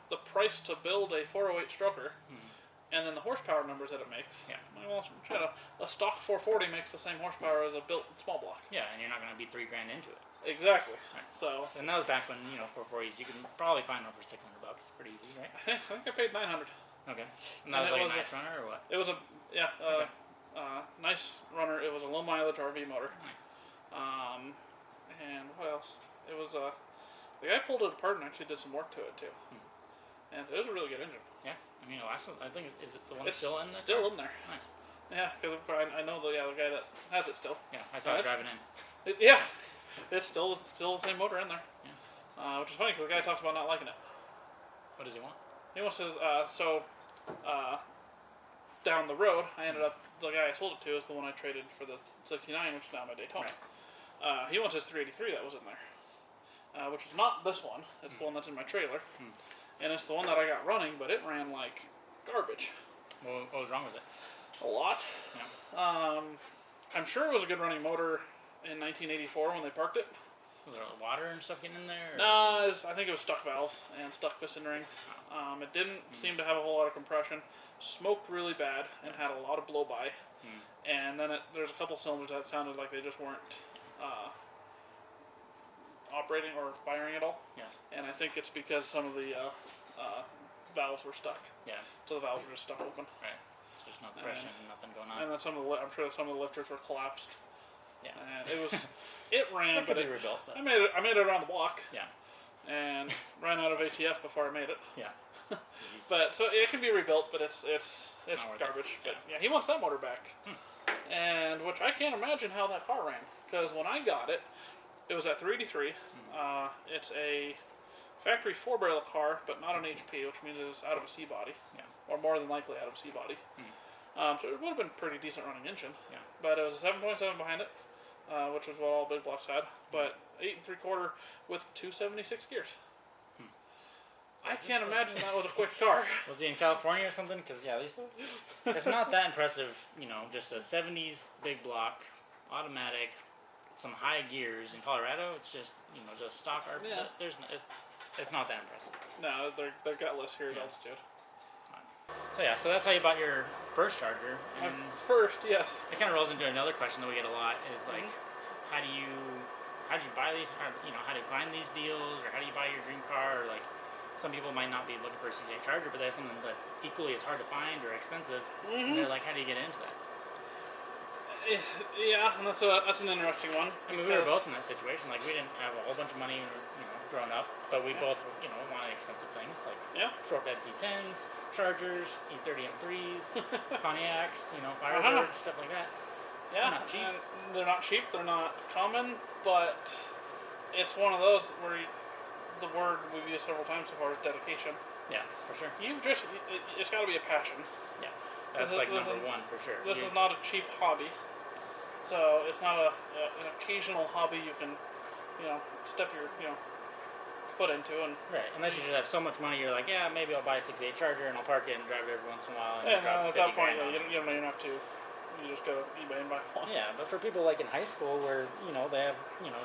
The price to build a 408 stroker, and then the horsepower numbers that it makes. Yeah. Well, a stock 440 makes the same horsepower as a built small block. Yeah, and you're not going to be $3,000 into it. Exactly. Right. So. And that was back when 440s you can probably find them for $600, pretty easy, right? I think I paid $900. Okay. And that was like a nice runner or what? It was nice runner. It was a low mileage RV motor. Nice. And what else? It was the guy pulled it apart and actually did some work to it too. And it was a really good engine. Yeah. I mean, I think is it the one It's still in there? Still in there. Nice. Yeah, because I know the guy that has it still. Yeah, I saw it driving in. It's still the same motor in there. Yeah. Which is funny because the guy talks about not liking it. What does he want? He wants to. Down the road, I ended up the guy I sold it to is the one I traded for the 69, which is now my Daytona. Right. He wants his 383 that was in there, which is not this one. It's the one that's in my trailer, and it's the one that I got running, but it ran like garbage. What was wrong with it? A lot. Yeah. I'm sure it was a good running motor in 1984 when they parked it. Was there water and stuff getting in there? Or? No, I think it was stuck valves and stuck piston rings. It didn't seem to have a whole lot of compression. Smoked really bad and had a lot of blow by. And then there's a couple cylinders that sounded like they just weren't operating or firing at all. Yeah. And I think it's because some of the valves were stuck. Yeah. So the valves were just stuck open. Right. So there's no compression and nothing going on. And then I'm sure some of the lifters were collapsed. Yeah. And it ran, but it rebuilt. But. I made it around the block. Yeah. And ran out of ATF before I made it. Yeah. But so it can be rebuilt, but it's garbage. Yeah. But yeah, he wants that motor back, and which I can't imagine how that car ran because when I got it, it was at 383. It's a factory 4-barrel car, but not an HP, which means it's out of a C body, or more than likely out of a C body. So it would have been a pretty decent running engine. Yeah. But it was a 7.7 behind it, which was what all big blocks had. But 8 3/4 with 276 gears. I can't imagine that was a quick car. Was he in California or something? Because it's not that impressive. Just a '70s big block, automatic, some high gears. In Colorado, it's just just stock. Yeah. It's not that impressive. No, they're gutless here at altitude. So that's how you bought your first Charger. And first, yes. It kind of rolls into another question that we get a lot: is like, how do you buy these? Or, how do you find these deals, or how do you buy your dream car? Or like, some people might not be looking for a 68 Charger, but they have something that's equally as hard to find or expensive, and they're like, how do you get into that? Yeah, and that's an interesting one. I mean, we were both in that situation. Like, we didn't have a whole bunch of money, growing up, but we both, wanted expensive things like short bed C10s, Chargers, E30 M3s, Pontiacs, Firebirds, stuff like that. Yeah, they're not cheap. and they're not cheap. They're not common, but it's one of those where the word we've used several times so far is dedication. Yeah, for sure. It's got to be a passion. Yeah, that's number one for sure. This is not a cheap hobby, so it's not an occasional hobby you can, step your foot into and. Right, unless you just have so much money, you're like, yeah, maybe I'll buy a 68 Charger and I'll park it and drive it every once in a while. And at that point, you don't even have to. You just go to eBay and buy one. Yeah, but for people like in high school where, they have,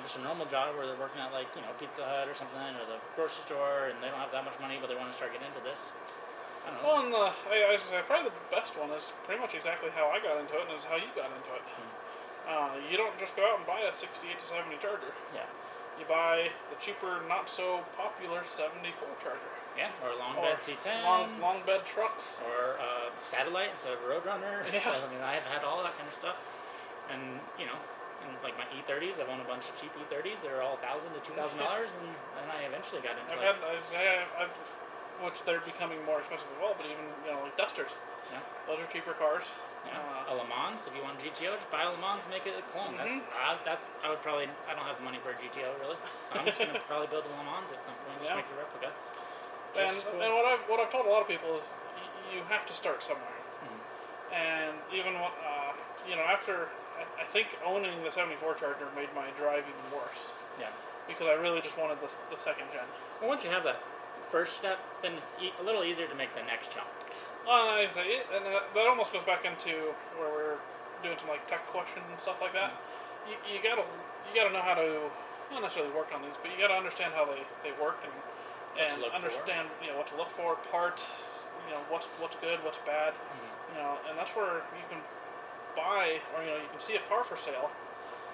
just a normal job where they're working at like, Pizza Hut or something or the grocery store and they don't have that much money but they want to start getting into this. I don't know. Well, and I was going to say, probably the best one is pretty much exactly how I got into it and is how you got into it. You don't just go out and buy a 68 to 70 Charger. Yeah. You buy the cheaper, not so popular 74 Charger. Yeah, or a long bed C10. Long bed trucks. Or satellite instead of a Roadrunner. Yeah. I mean, I've had all that kind of stuff. And, and like my E30s, I've owned a bunch of cheap E30s. They're all $1,000 to $2,000. And I eventually got into I've which they're becoming more expensive as well, but even, like Dusters. Yeah. Those are cheaper cars. Yeah. A Le Mans, if you want GTO, just buy a Le Mans and make it a clone. I don't have the money for a GTO really. So I'm just going to probably build a Le Mans at some point, just make a replica. And what I've told a lot of people is you have to start somewhere. And even after I think owning the 74 Charger made my drive even worse. Yeah. Because I really just wanted the second gen. Well, once you have that first step, then it's a little easier to make the next jump. And that almost goes back into where we're doing some like tech questions and stuff like that. You gotta know how to not necessarily work on these, but you gotta understand how they work and understand what to look for, parts, what's good, what's bad, and that's where you can buy or you can see a car for sale,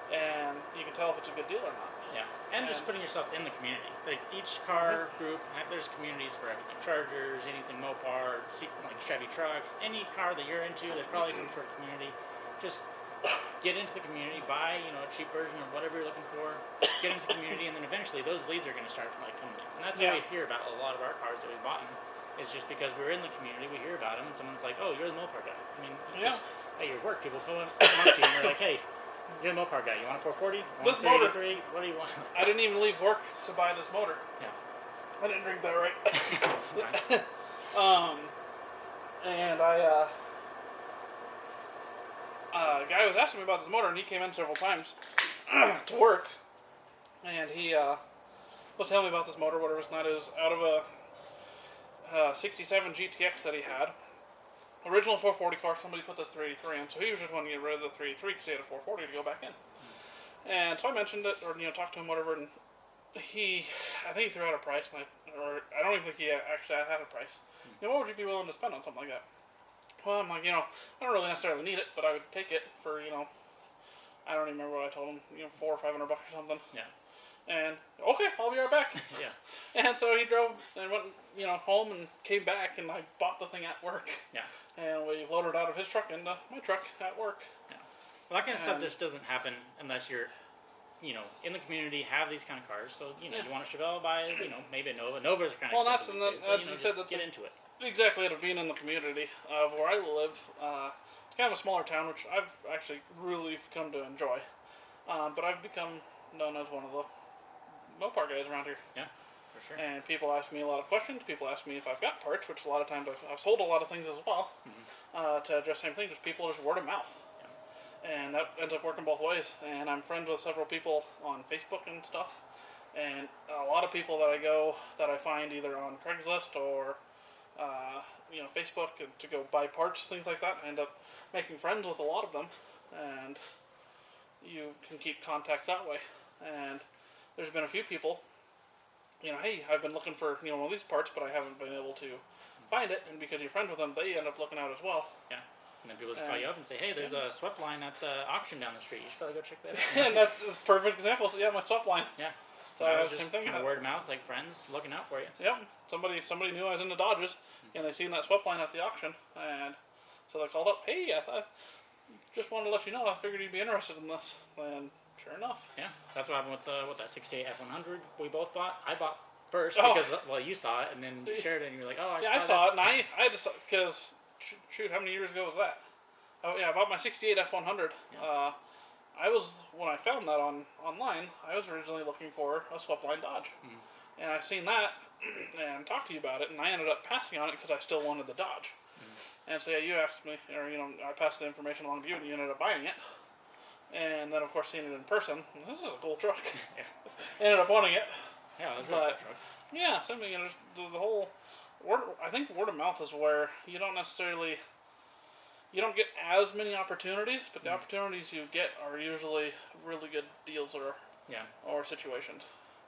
and you can tell if it's a good deal or not. Yeah, and just putting yourself in the community. Like each car group, there's communities for everything. Chargers, anything Mopar, like Chevy trucks, any car that you're into, there's probably some sort of community. Just get into the community, buy a cheap version of whatever you're looking for, get into the community, and then eventually those leads are going to start to coming in. And that's how we hear about a lot of our cars that we've bought. is just because we're in the community, we hear about them, and someone's like, "Oh, you're the Mopar guy." I mean, just at your work, people come up to you and they're like, "Hey, you're the Mopar guy. You want a 440? You want This a 383? What do you want?" I didn't even leave work to buy this motor. Yeah. I didn't drink that right. Right. And a guy was asking me about this motor, and he came in several times to work, and he was telling me about this motor, whatever it's not, is out of a 67 GTX that he had. Original 440 car, somebody put this 383 in, so he was just wanting to get rid of the 383 because he had a 440 to go back in. And so I mentioned it, or talked to him, whatever, and I think he threw out a price, and I don't even think he actually had a price. What would you be willing to spend on something like that? Well, I'm like, I don't really necessarily need it, but I would take it for, I don't even remember what I told him, $400 or $500 or something. Yeah. And okay, I'll be right back. Yeah. And so he drove and went, home and came back, and I bought the thing at work. Yeah. And we loaded out of his truck into my truck at work. Yeah. Well, that kind of stuff just doesn't happen unless you're, in the community, have these kind of cars. So, you want a Chevelle, buy, maybe a Nova. Novas are kind of expensive these days, but, you said, just get into it. Exactly, of being in the community of where I live. It's kind of a smaller town, which I've actually really come to enjoy. But I've become known as one of the Mopar guys around here. Yeah, for sure. And people ask me a lot of questions. People ask me if I've got parts, which a lot of times I've sold a lot of things as well. To just same thing, just people just word of mouth. Yeah. And that ends up working both ways. And I'm friends with several people on Facebook and stuff. And a lot of people that I find either on Craigslist or Facebook to go buy parts, things like that. I end up making friends with a lot of them, and you can keep contacts that way. And there's been a few people, hey, I've been looking for one of these parts, but I haven't been able to find it. And because you're friends with them, they end up looking out as well. Yeah. And then people just call you up and say, "Hey, there's a swept line at the auction down the street. You should probably go check that out." And that's a perfect example. So my swept line. Yeah. So I I was the just same thing. kind of word of mouth, like friends looking out for you. Yep. Somebody knew I was into Dodges, and they seen that swept line at the auction, and so they called up. Hey, I just wanted to let you know. I figured you'd be interested in this, and sure enough. Yeah, that's what happened with that '68 F100 we both bought. I bought first because you saw it, and then you shared it, and you were like, "Oh, I saw it," and I had to, because shoot, how many years ago was that? Oh yeah, I bought my '68 F100. Yeah. When I found that online, I was originally looking for a swept line Dodge. And I seen that and talked to you about it, and I ended up passing on it because I still wanted the Dodge. And so you asked me, or I passed the information along to you, and you ended up buying it. And then of course seeing it in person, this is a cool truck. Yeah. Ended up wanting it. Yeah, it was a good truck. Yeah, something, just the whole I think word of mouth is where you don't get as many opportunities, but the opportunities you get are usually really good deals or situations.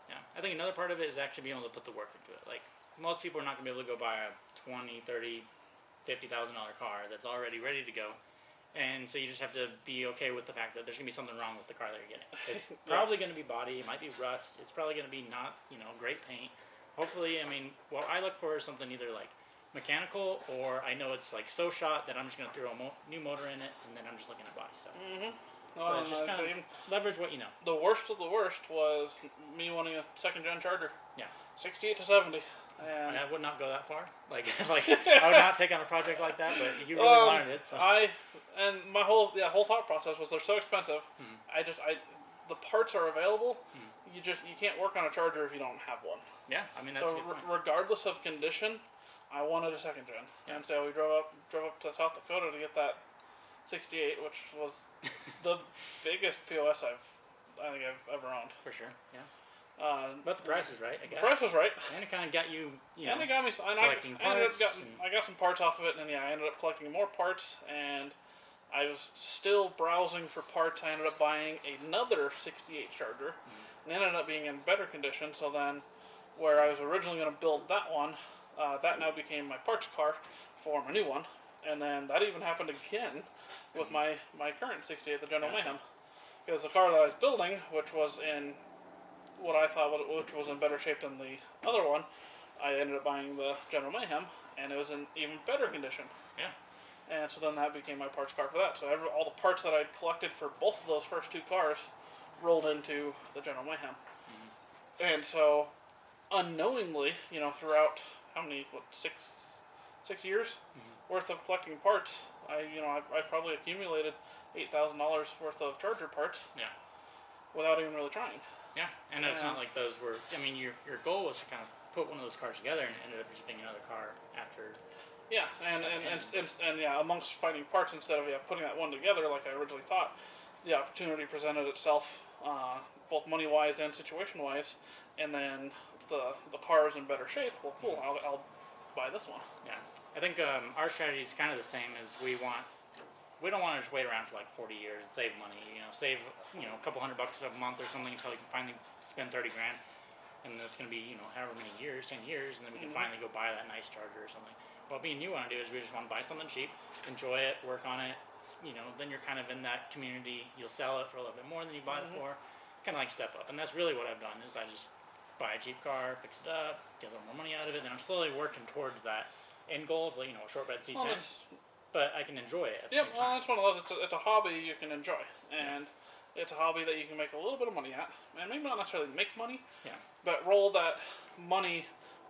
Yeah, I think another part of it is actually being able to put the work into it. Like, most people are not going to be able to go buy a $20,000, $30,000, $50,000 car that's already ready to go. And so you just have to be okay with the fact that there's going to be something wrong with the car that you're getting. It's probably going to be body, it might be rust, it's probably going to be not, great paint. Hopefully, what I look for is something either like mechanical, or I know it's like so shot that I'm just going to throw a new motor in it, and then I'm just looking at body stuff. So it's just kind of leverage what you know. The worst of the worst was me wanting a second-gen Charger. Yeah. 68 to 70. And I would not go that far. Like I would not take on a project like that, but you really wanted it. So. My whole thought process was they're so expensive. The parts are available. You can't work on a Charger if you don't have one. Yeah, that's a good point. Regardless of condition, I wanted a second gen. Yeah. And so we drove up to South Dakota to get that 68, which was the biggest POS I think I've ever owned. For sure, yeah. But the price was right, I guess. The price was right. And it kind of got you, and it got me collecting parts. I got some parts off of it, and then I ended up collecting more parts, and I was still browsing for parts. I ended up buying another 68 Charger, and it ended up being in better condition. So then, where I was originally going to build that one, that now became my parts car for my new one. And then that even happened again with my current 68, the General Mayhem. Because the car that I was building, which was in what I thought which was in better shape than the other one, I ended up buying the General Mayhem, and it was in even better condition. Yeah. And so then that became my parts car for that. So all the parts that I'd collected for both of those first two cars rolled into the General Mayhem. And so, unknowingly, throughout how many, 6 years worth of collecting parts. I probably accumulated $8,000 worth of charger parts. Yeah. Without even really trying. Yeah, and it's not like those were. I mean, your goal was to kind of put one of those cars together, and it ended up just being another car after. Yeah, and yeah, amongst finding parts instead of putting that one together like I originally thought, the opportunity presented itself, both money wise and situation wise, and then the car is in better shape. Well, cool. I'll buy this one. Yeah, I think our strategy is kind of the same as we don't want to just wait around for like 40 years and save money. Save a couple $100 a month or something until you can finally spend 30 grand, and that's going to be however many years, 10 years, and then we can finally go buy that nice charger or something. What me and you want to do is we just want to buy something cheap, enjoy it, work on it. Then you're kind of in that community. You'll sell it for a little bit more than you bought it for. Kind of like step up, and that's really what I've done. Is I just buy a cheap car, fix it up, get a little more money out of it, and I'm slowly working towards that end goal of a short bed C10. But I can enjoy it. Yep, well, that's one of those. It's a hobby you can enjoy, and it's a hobby that you can make a little bit of money at, and maybe not necessarily make money. Yeah. But roll that money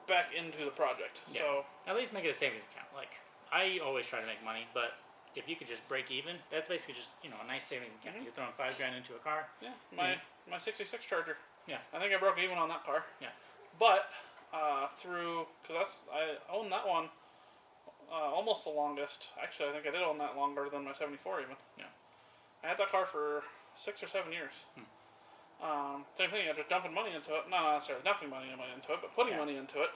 back into the project. Yeah. So at least make it a savings account. Like I always try to make money, but if you could just break even, that's basically just a nice savings account. You're throwing $5 grand into a car. Yeah. My 66 Charger. Yeah. I think I broke even on that car. Yeah. But because I own that one. Almost the longest. Actually, I think I did own that longer than my 74 even. Yeah. I had that car for 6 or 7 years. Same thing, just dumping money into it. Not necessarily dumping money into it, but putting money into it.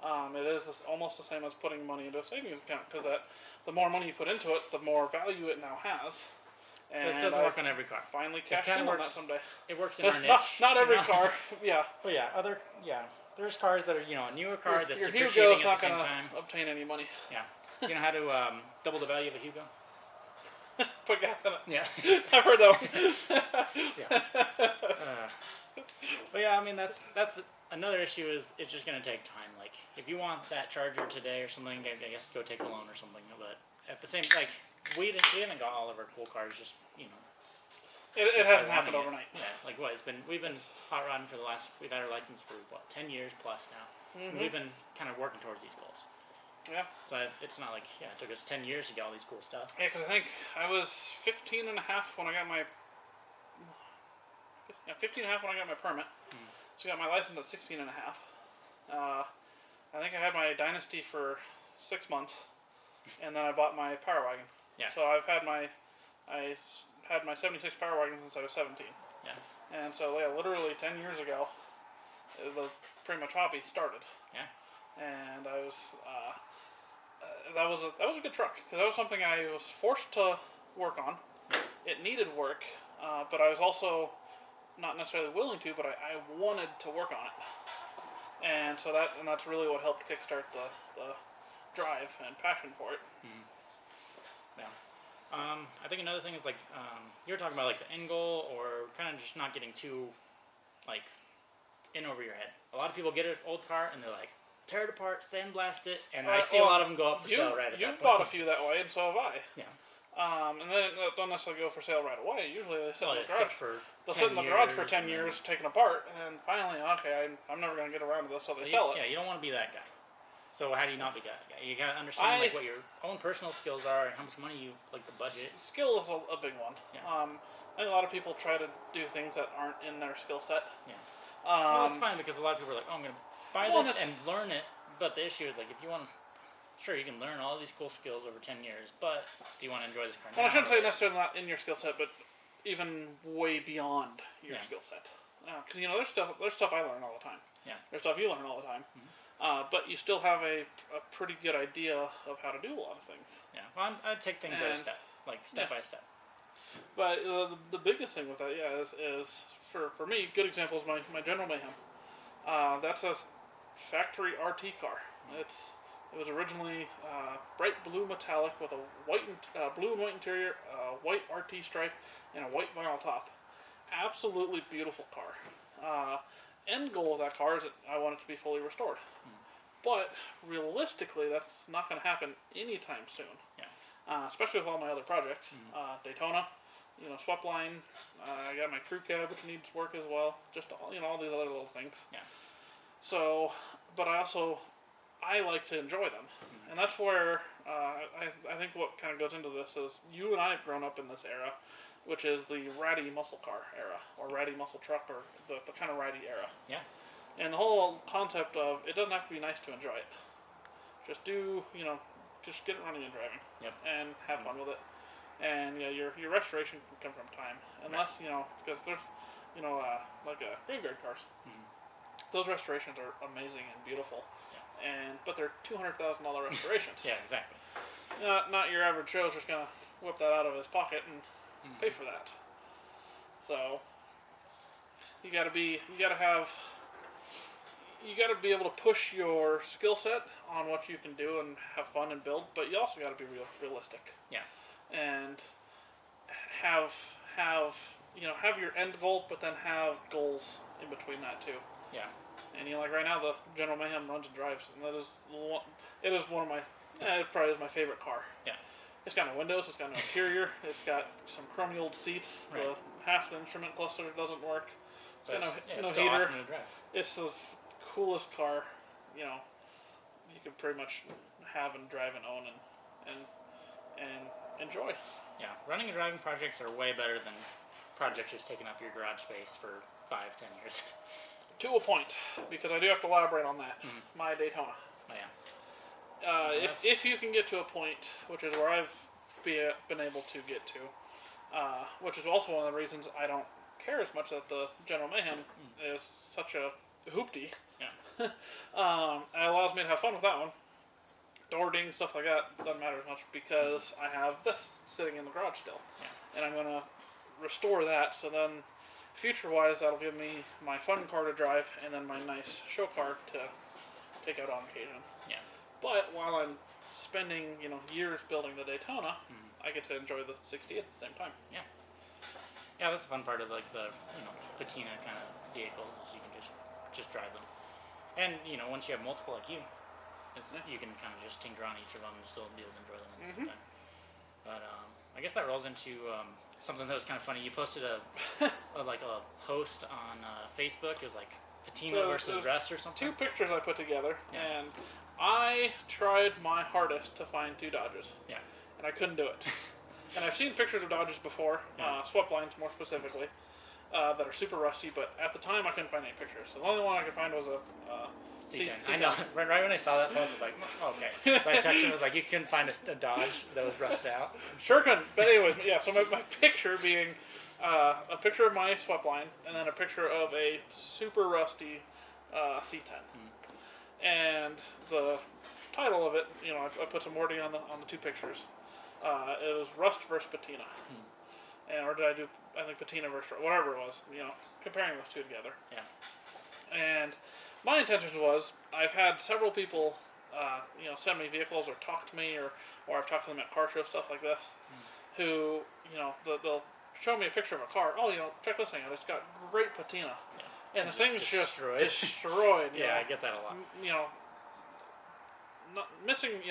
It is almost the same as putting money into a savings account, because the more money you put into it, the more value it now has. And this doesn't work on every car. Finally cashed in on that someday. It works in our niche. Not every car, yeah. But there's cars that are, a newer car that's depreciating at the same time. Obtain any money. Yeah. You know how to double the value of a Hugo? Put gas in it. Yeah. I've heard that one. Yeah. But yeah, I mean, that's another issue is it's just going to take time. Like, if you want that charger today or something, I guess go take a loan or something. But at the same, we haven't got all of our cool cars just, It hasn't happened overnight. Yeah, we've been hot rodding we've had our license for 10 years plus now. And we've been kind of working towards these goals. Yeah. So it's not like, it took us 10 years to get all these cool stuff. Yeah, because I think I was 15 and a half when I got my... 15 and a half when I got my permit. So I got my license at 16 and a half. I think I had my Dynasty for 6 months, and then I bought my Power Wagon. Yeah. So I had my 76 Power Wagon since I was 17. Yeah. And so, literally 10 years ago, the pretty much hobby started. Yeah. And I was... that was a good truck, because that was something I was forced to work on. It needed work, but I was also not necessarily willing to, but I wanted to work on it, and so that's really what helped kickstart the drive and passion for it. Yeah. I think another thing is you were talking about the end goal, or kind of just not getting too in over your head. A lot of people get an old car and they're like, tear it apart, sandblast it, and I see a lot of them go up for sale right at that point. You've bought a few that way, and so have I. Yeah. And then they don't necessarily go for sale right away. Usually they sit in the garage. They'll sit in the garage for 10 years, taken apart, and finally, okay, I'm never going to get around to this, so they sell it. Yeah, you don't want to be that guy. So how do you not be that guy? You got to understand what your own personal skills are and how much money you, the budget. Skill is a big one. Yeah. I think a lot of people try to do things that aren't in their skill set. Yeah. Well, that's fine, because a lot of people are like, I'm going to buy this and learn it. But the issue is, if you want to, sure, you can learn all these cool skills over 10 years, but do you want to enjoy this car now? Well, I shouldn't say necessarily not in your skill set, but even way beyond your skill set. Because, there's stuff I learn all the time. Yeah. There's stuff you learn all the time. But you still have a pretty good idea of how to do a lot of things. Yeah. Well, I'd take things at a step, step by step. But the biggest thing with that, is for me, good example is my General Mayhem. That's a factory RT car. It was originally bright blue metallic with a blue and white interior, white RT stripe, and a white vinyl top. Absolutely beautiful car. End goal of that car is that I want it to be fully restored. But realistically, that's not going to happen anytime soon. Yeah. Especially with all my other projects. Daytona, swept line. I got my crew cab, which needs work as well. Just all these other little things. Yeah. So, but I also I like to enjoy them. And that's where I think what kind of goes into this is you and I have grown up in this era, which is the ratty muscle car era, or ratty muscle truck, or the kind of ratty era. Yeah. And the whole concept of it doesn't have to be nice to enjoy it. Just just get it running and driving. Yep. And have fun with it. And your restoration can come from time, unless because there's like graveyard cars. Those restorations are amazing and beautiful. But they're $200,000 restorations. Yeah, exactly. Not your average Joe's just gonna whip that out of his pocket and pay for that. So you gotta be able to push your skill set on what you can do and have fun and build, but you also gotta be realistic. Yeah. And have your end goal, but then have goals in between that too. Yeah. And like right now, the General Mayhem runs and drives, and it is one of my, it probably is my favorite car. Yeah. It's got no windows, it's got no interior, it's got some crummy-old seats. Right. Half the instrument cluster doesn't work. It's got It's no still heater. awesome to drive. It's the coolest car, you could pretty much have and drive and own and enjoy. Yeah, running and driving projects are way better than projects just taking up your garage space for 5-10 years. To a point, because I do have to elaborate on that. My Daytona. Oh, yeah. If you can get to a point, which is where I've been able to get to, which is also one of the reasons I don't care as much that the General Mayhem is such a hoopty. Yeah. It allows me to have fun with that one. Door ding, stuff like that doesn't matter as much because I have this sitting in the garage still. Yeah. And I'm going to restore that, so then future-wise that'll give me my fun car to drive and then my nice show car to take out on occasion. Yeah. But while I'm spending years building the Daytona, I get to enjoy the 60 at the same time. Yeah. Yeah, that's the fun part of like the patina kind of vehicles. You can just drive them, and once you have multiple like you, you can kind of just tinker on each of them and still be able to enjoy them at the same time. But I guess that rolls into something that was kind of funny. You posted a post on Facebook. It was like patina versus rust or something. 2 pictures I put together, Yeah. and I tried my hardest to find 2 Dodges. Yeah. And I couldn't do it. And I've seen pictures of Dodges before, swept lines more specifically, that are super rusty, but at the time I couldn't find any pictures. So the only one I could find was a C10. C10. I know. Right when I saw that post, I was like, okay. My text was like, you couldn't find a Dodge that was rusted out. Sure couldn't. But anyways, yeah, so my picture being a picture of my swept line, and then a picture of a super rusty C10. And the title of it, I put some wording on the 2 pictures. It was rust versus patina. Or did I do, I think patina versus, whatever it was, comparing those 2 together. Yeah. And my intention was, I've had several people, send me vehicles or talk to me, or I've talked to them at car shows, stuff like this, who, they'll show me a picture of a car. Oh, check this thing out. It's got great patina. Yeah. And the thing's just destroyed. destroyed. Yeah, I get that a lot. Not missing,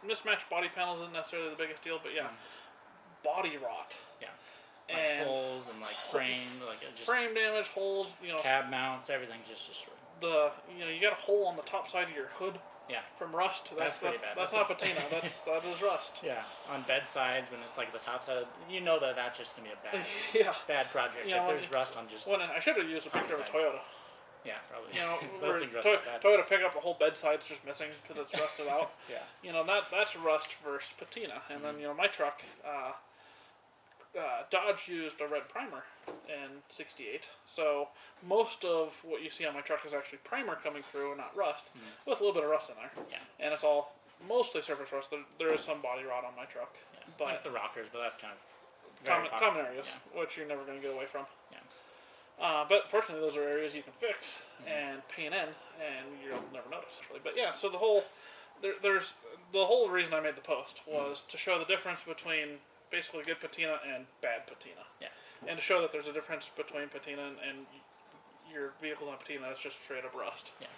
mismatched body panels isn't necessarily the biggest deal, but body rot. Yeah. And holes and frame, just frame damage, holes, cab mounts, everything's just destroyed. You got a hole on the top side of your hood. Yeah. From rust. That's pretty bad. That's not patina. that is rust. Yeah. On bed sides, when it's the top side, that's just gonna be a bad, bad project. If there's rust on just. I should have used a picture of a Toyota. Yeah, probably. Those things rust bad. Toyota pickup, the whole bed side's just missing because it's rusted out. Yeah. That's rust versus patina, and then my truck. Dodge used a red primer in '68, so most of what you see on my truck is actually primer coming through and not rust, with a little bit of rust in there. Yeah. And it's all mostly surface rust. There is some body rot on my truck, but the rockers, but that's kind of common areas, which you're never going to get away from. Yeah. But fortunately, those are areas you can fix and paint in, and you'll never notice. But yeah, so the whole reason I made the post was to show the difference between basically good patina and bad patina. Yeah. And to show that there's a difference between patina and your vehicle's on patina that's just straight up rust. Yeah.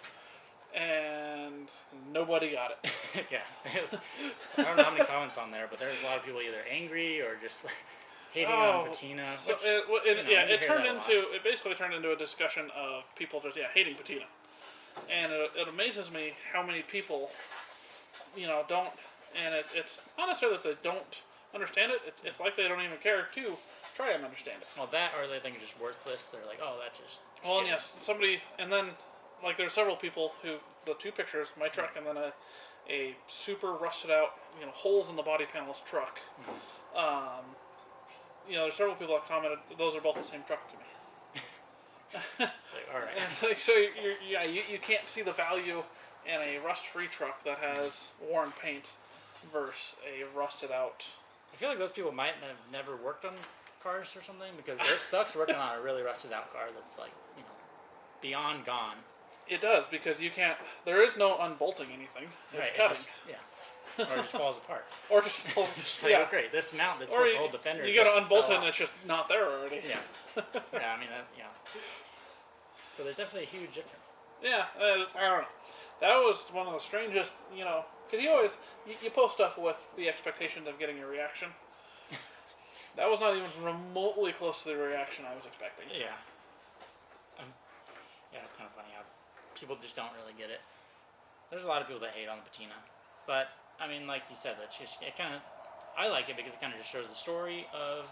And nobody got it. Yeah. I don't know how many comments on there, but there's a lot of people either angry or just hating on patina. So it basically turned into a discussion of people just hating patina. And it amazes me how many people, don't, and it's not necessarily that they don't understand it, it's like they don't even care to try and understand it. Well, that, or they think it's just worthless. They're like, oh, that just. Well, shit. yes, somebody, and then, like, there's several people who, the two pictures, my truck and then a super rusted out, holes in the body panels truck. There's several people that commented, those are both the same truck to me. Like, all right. And it's like, so you can't see the value in a rust-free truck that has worn paint versus a rusted out. I feel like those people might have never worked on cars or something, because it sucks working on a really rusted out car that's like, beyond gone. It does, because you can't, there is no unbolting anything. It's Right, cutting. Or it just falls apart. Or just falls. It's just like, oh, great, this mount that's supposed to hold the fender. You got to unbolt it and it's just not there already. Yeah. Yeah, I mean, So there's definitely a huge difference. Yeah, I don't know. That was one of the strangest, because you always, you post stuff with the expectations of getting a reaction. That was not even remotely close to the reaction I was expecting. Yeah. It's kind of funny how people just don't really get it. There's a lot of people that hate on the patina. But, I mean, like you said, I like it because it kind of just shows the story of,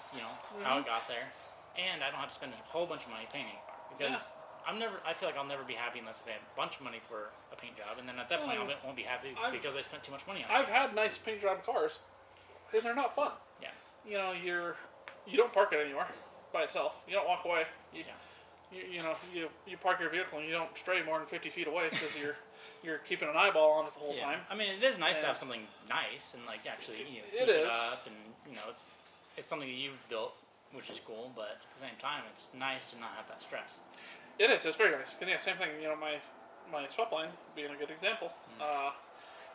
how it got there. And I don't have to spend a whole bunch of money painting a car. Because I feel like I'll never be happy unless I pay a bunch of money for a paint job. And then at that point, I won't be happy because I spent too much money on it. I've had nice paint job cars, and they're not fun. Yeah. You don't park it anywhere by itself. You don't walk away. You park your vehicle and you don't stray more than 50 feet away because you're keeping an eyeball on it the whole time. I mean, it is nice to have something nice and like actually keep it up, and it's something that you've built, which is cool. But at the same time, it's nice to not have that stress. It is. It's very nice. And same thing. My swept line being a good example.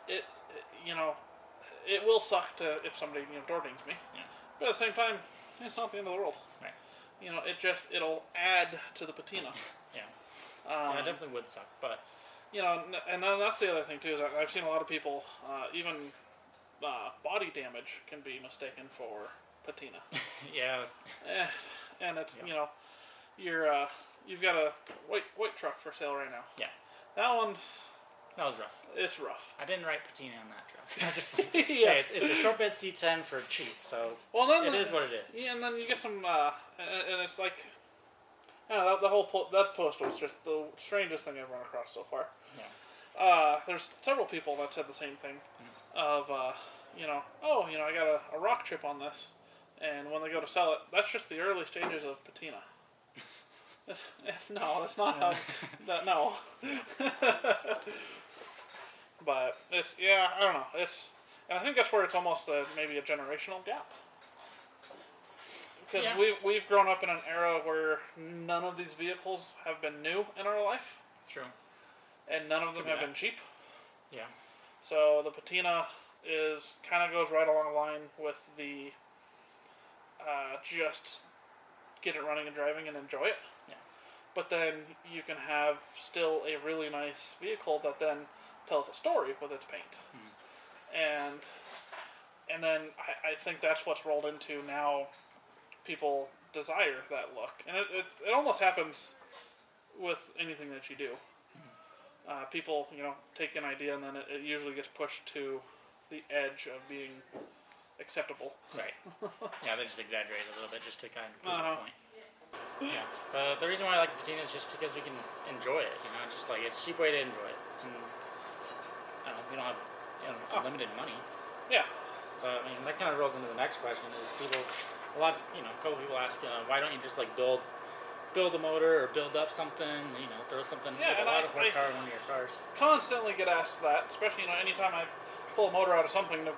It will suck if somebody door dings me. Yeah. But at the same time, it's not the end of the world. Right. It'll add to the patina. Yeah. It definitely would suck, but and then that's the other thing too is I've seen a lot of people even body damage can be mistaken for patina. Yeah. And it's you've got a white truck for sale right now. Yeah. That was rough. It's rough. I didn't write patina on that truck. I just like, yes. It's a short bed C10 for cheap, so it is what it is. Yeah, and then you get some, and it's like, the whole that post was just the strangest thing I've run across so far. Yeah. There's several people that said the same thing, of I got a rock chip on this, and when they go to sell it, that's just the early stages of patina. No, that's not how. No. But I don't know. And I think that's where it's almost maybe a generational gap. Because we've grown up in an era where none of these vehicles have been new in our life. True. And none of them have been cheap. Yeah. So the patina kind of goes right along the line with the just get it running and driving and enjoy it. Yeah. But then you can have still a really nice vehicle that then tells a story with its paint. And then I think that's what's rolled into now. People desire that look, and it almost happens with anything that you do. People take an idea and then it usually gets pushed to the edge of being acceptable. Right. Yeah, they just exaggerate a little bit just to kind of prove the point. Yeah. But the reason why I like patina is just because we can enjoy it. It's just like it's a cheap way to enjoy it. And we don't have unlimited money. Yeah. So I mean that kind of rolls into the next question: is a couple people ask, why don't you just like build a motor or build up something? Throw something with a lot of horsepower in one of your cars. Constantly get asked that, especially anytime I pull a motor out of something to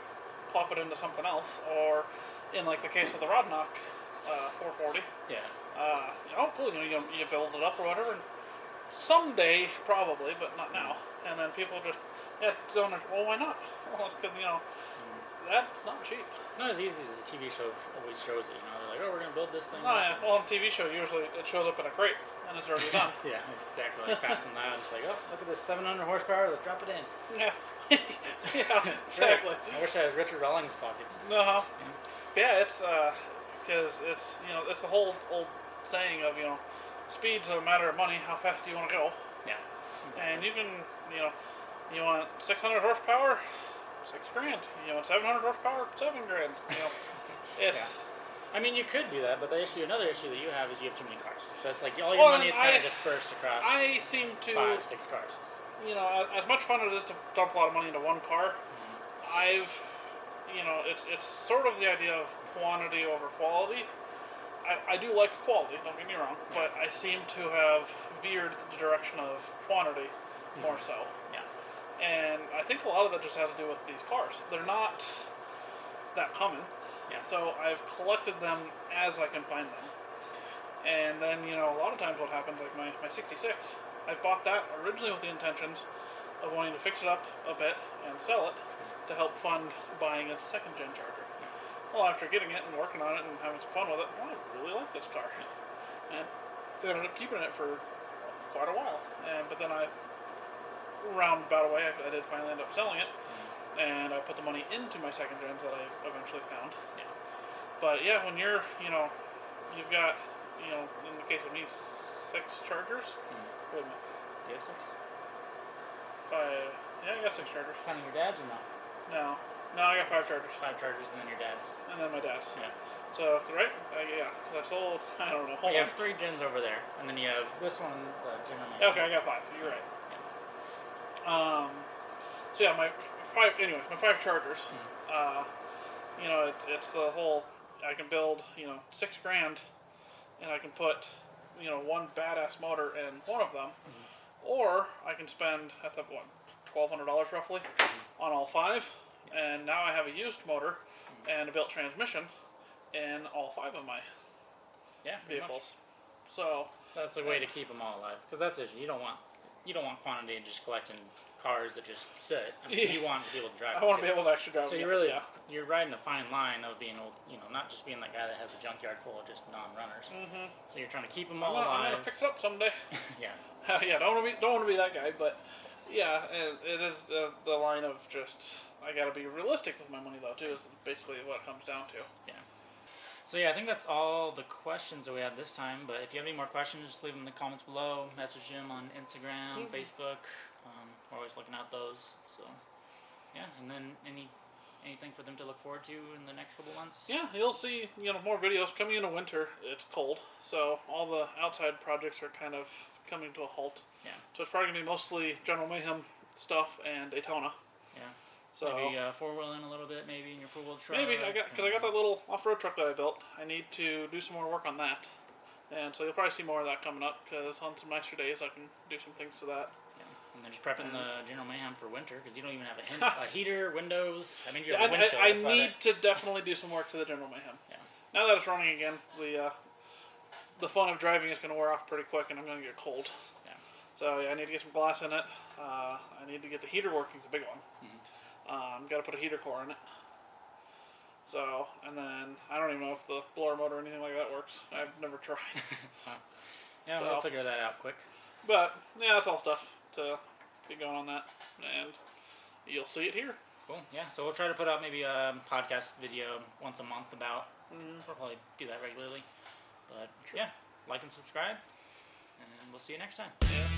plop it into something else, or in like the case of the Rodnock 440. Yeah. Cool. You build it up or whatever. And someday, probably, but not now. And then people just, don't. Well, why not? Well, it's because that's not cheap. It's not as easy as a TV show always shows it. They're like, oh, we're gonna build this thing. Oh yeah. Well, on TV show, usually it shows up in a crate and it's already done. Yeah, exactly. Like Fast and Loud. It's like, oh, look at this 700 horsepower. Let's drop it in. Yeah. Yeah. Exactly. I wish I had Richard Rawlings pockets. Yeah, it's because it's it's the whole old saying of speed's a matter of money. How fast do you want to go? Yeah. And you can, you want 600 horsepower, $6,000. You want 700 horsepower, $7,000. It's. Yeah. I mean, you could do that, but another issue that you have is you have too many cars. So it's like all your money is kind of dispersed across. I seem to 5, 6 cars. As much fun as it is to dump a lot of money into one car, I've, it's sort of the idea of quantity over quality. I do like quality, don't get me wrong, but I seem to have veered the direction of quantity more so. Yeah. And I think a lot of it just has to do with these cars. They're not that common. Yeah. So I've collected them as I can find them. And then, a lot of times what happens, like my 66, I bought that originally with the intentions of wanting to fix it up a bit and sell it to help fund buying a second-gen Charger. Well, after getting it and working on it and having some fun with it, I really like this car. And I ended up keeping it for quite a while. But then roundabout a way, I did finally end up selling it. And I put the money into my second gens that I eventually found. Yeah. But yeah, when you're, you've got, in the case of me, 6 Chargers. Wait a minute. Do you have 6? Yeah, I got 6 Chargers. Counting your dad's or not? No, I got 5 Chargers. 5 Chargers and then your dad's. And then my dad's. Yeah. So, right? Yeah, because I sold, I don't know. You have 3 gens over there, and then you have this one, the General Mayhem. Okay, I got 5. You're right. Yeah. So yeah, my 5 Chargers. It's the whole, I can build, $6,000, and I can put, one badass motor in one of them, or I can spend at the $1,200 roughly on all 5, and now I have a used motor and a built transmission in all 5 of my vehicles. So that's the way to keep them all alive, because that's the issue. You don't want quantity and just collecting cars that just sit. I mean, you want to be able to drive. I want to be able to actually drive. So you're riding a fine line of being able, not just being that guy that has a junkyard full of just non-runners. So you're trying to keep them all alive. I'm gonna fix it up someday. Yeah. Yeah, don't want to be that guy, but yeah, it is the line of just I gotta be realistic with my money though too. Is basically what it comes down to. Yeah. So yeah, I think that's all the questions that we have this time. But if you have any more questions, just leave them in the comments below. Message him on Instagram, Facebook. We're always looking at those. So yeah, and then anything for them to look forward to in the next couple months? Yeah, you'll see more videos coming into winter. It's cold, so all the outside projects are kind of coming to a halt. Yeah. So it's probably gonna be mostly General Mayhem stuff and Daytona. Yeah. So maybe 4-wheeling a little bit, maybe in your 4-wheel truck. Maybe I got that little off-road truck that I built. I need to do some more work on that, and so you'll probably see more of that coming up. Because on some nicer days, I can do some things to that. Yeah. And then just prepping the General Mayhem for winter because you don't even have a heater, windows. I mean, you have a windshield. I need to definitely do some work to the General Mayhem. Yeah. Now that it's running again, the fun of driving is going to wear off pretty quick, and I'm going to get cold. Yeah. So yeah, I need to get some glass in it. I need to get the heater working. It's a big one. Got to put a heater core in it. So, and then I don't even know if the blower motor or anything like that works. I've never tried. Yeah, so, we'll figure that out quick. But yeah, that's all stuff to get going on that, and you'll see it here. Cool. Yeah. So we'll try to put out maybe a podcast video once a month about. We'll probably do that regularly. But yeah, like and subscribe, and we'll see you next time. Yeah.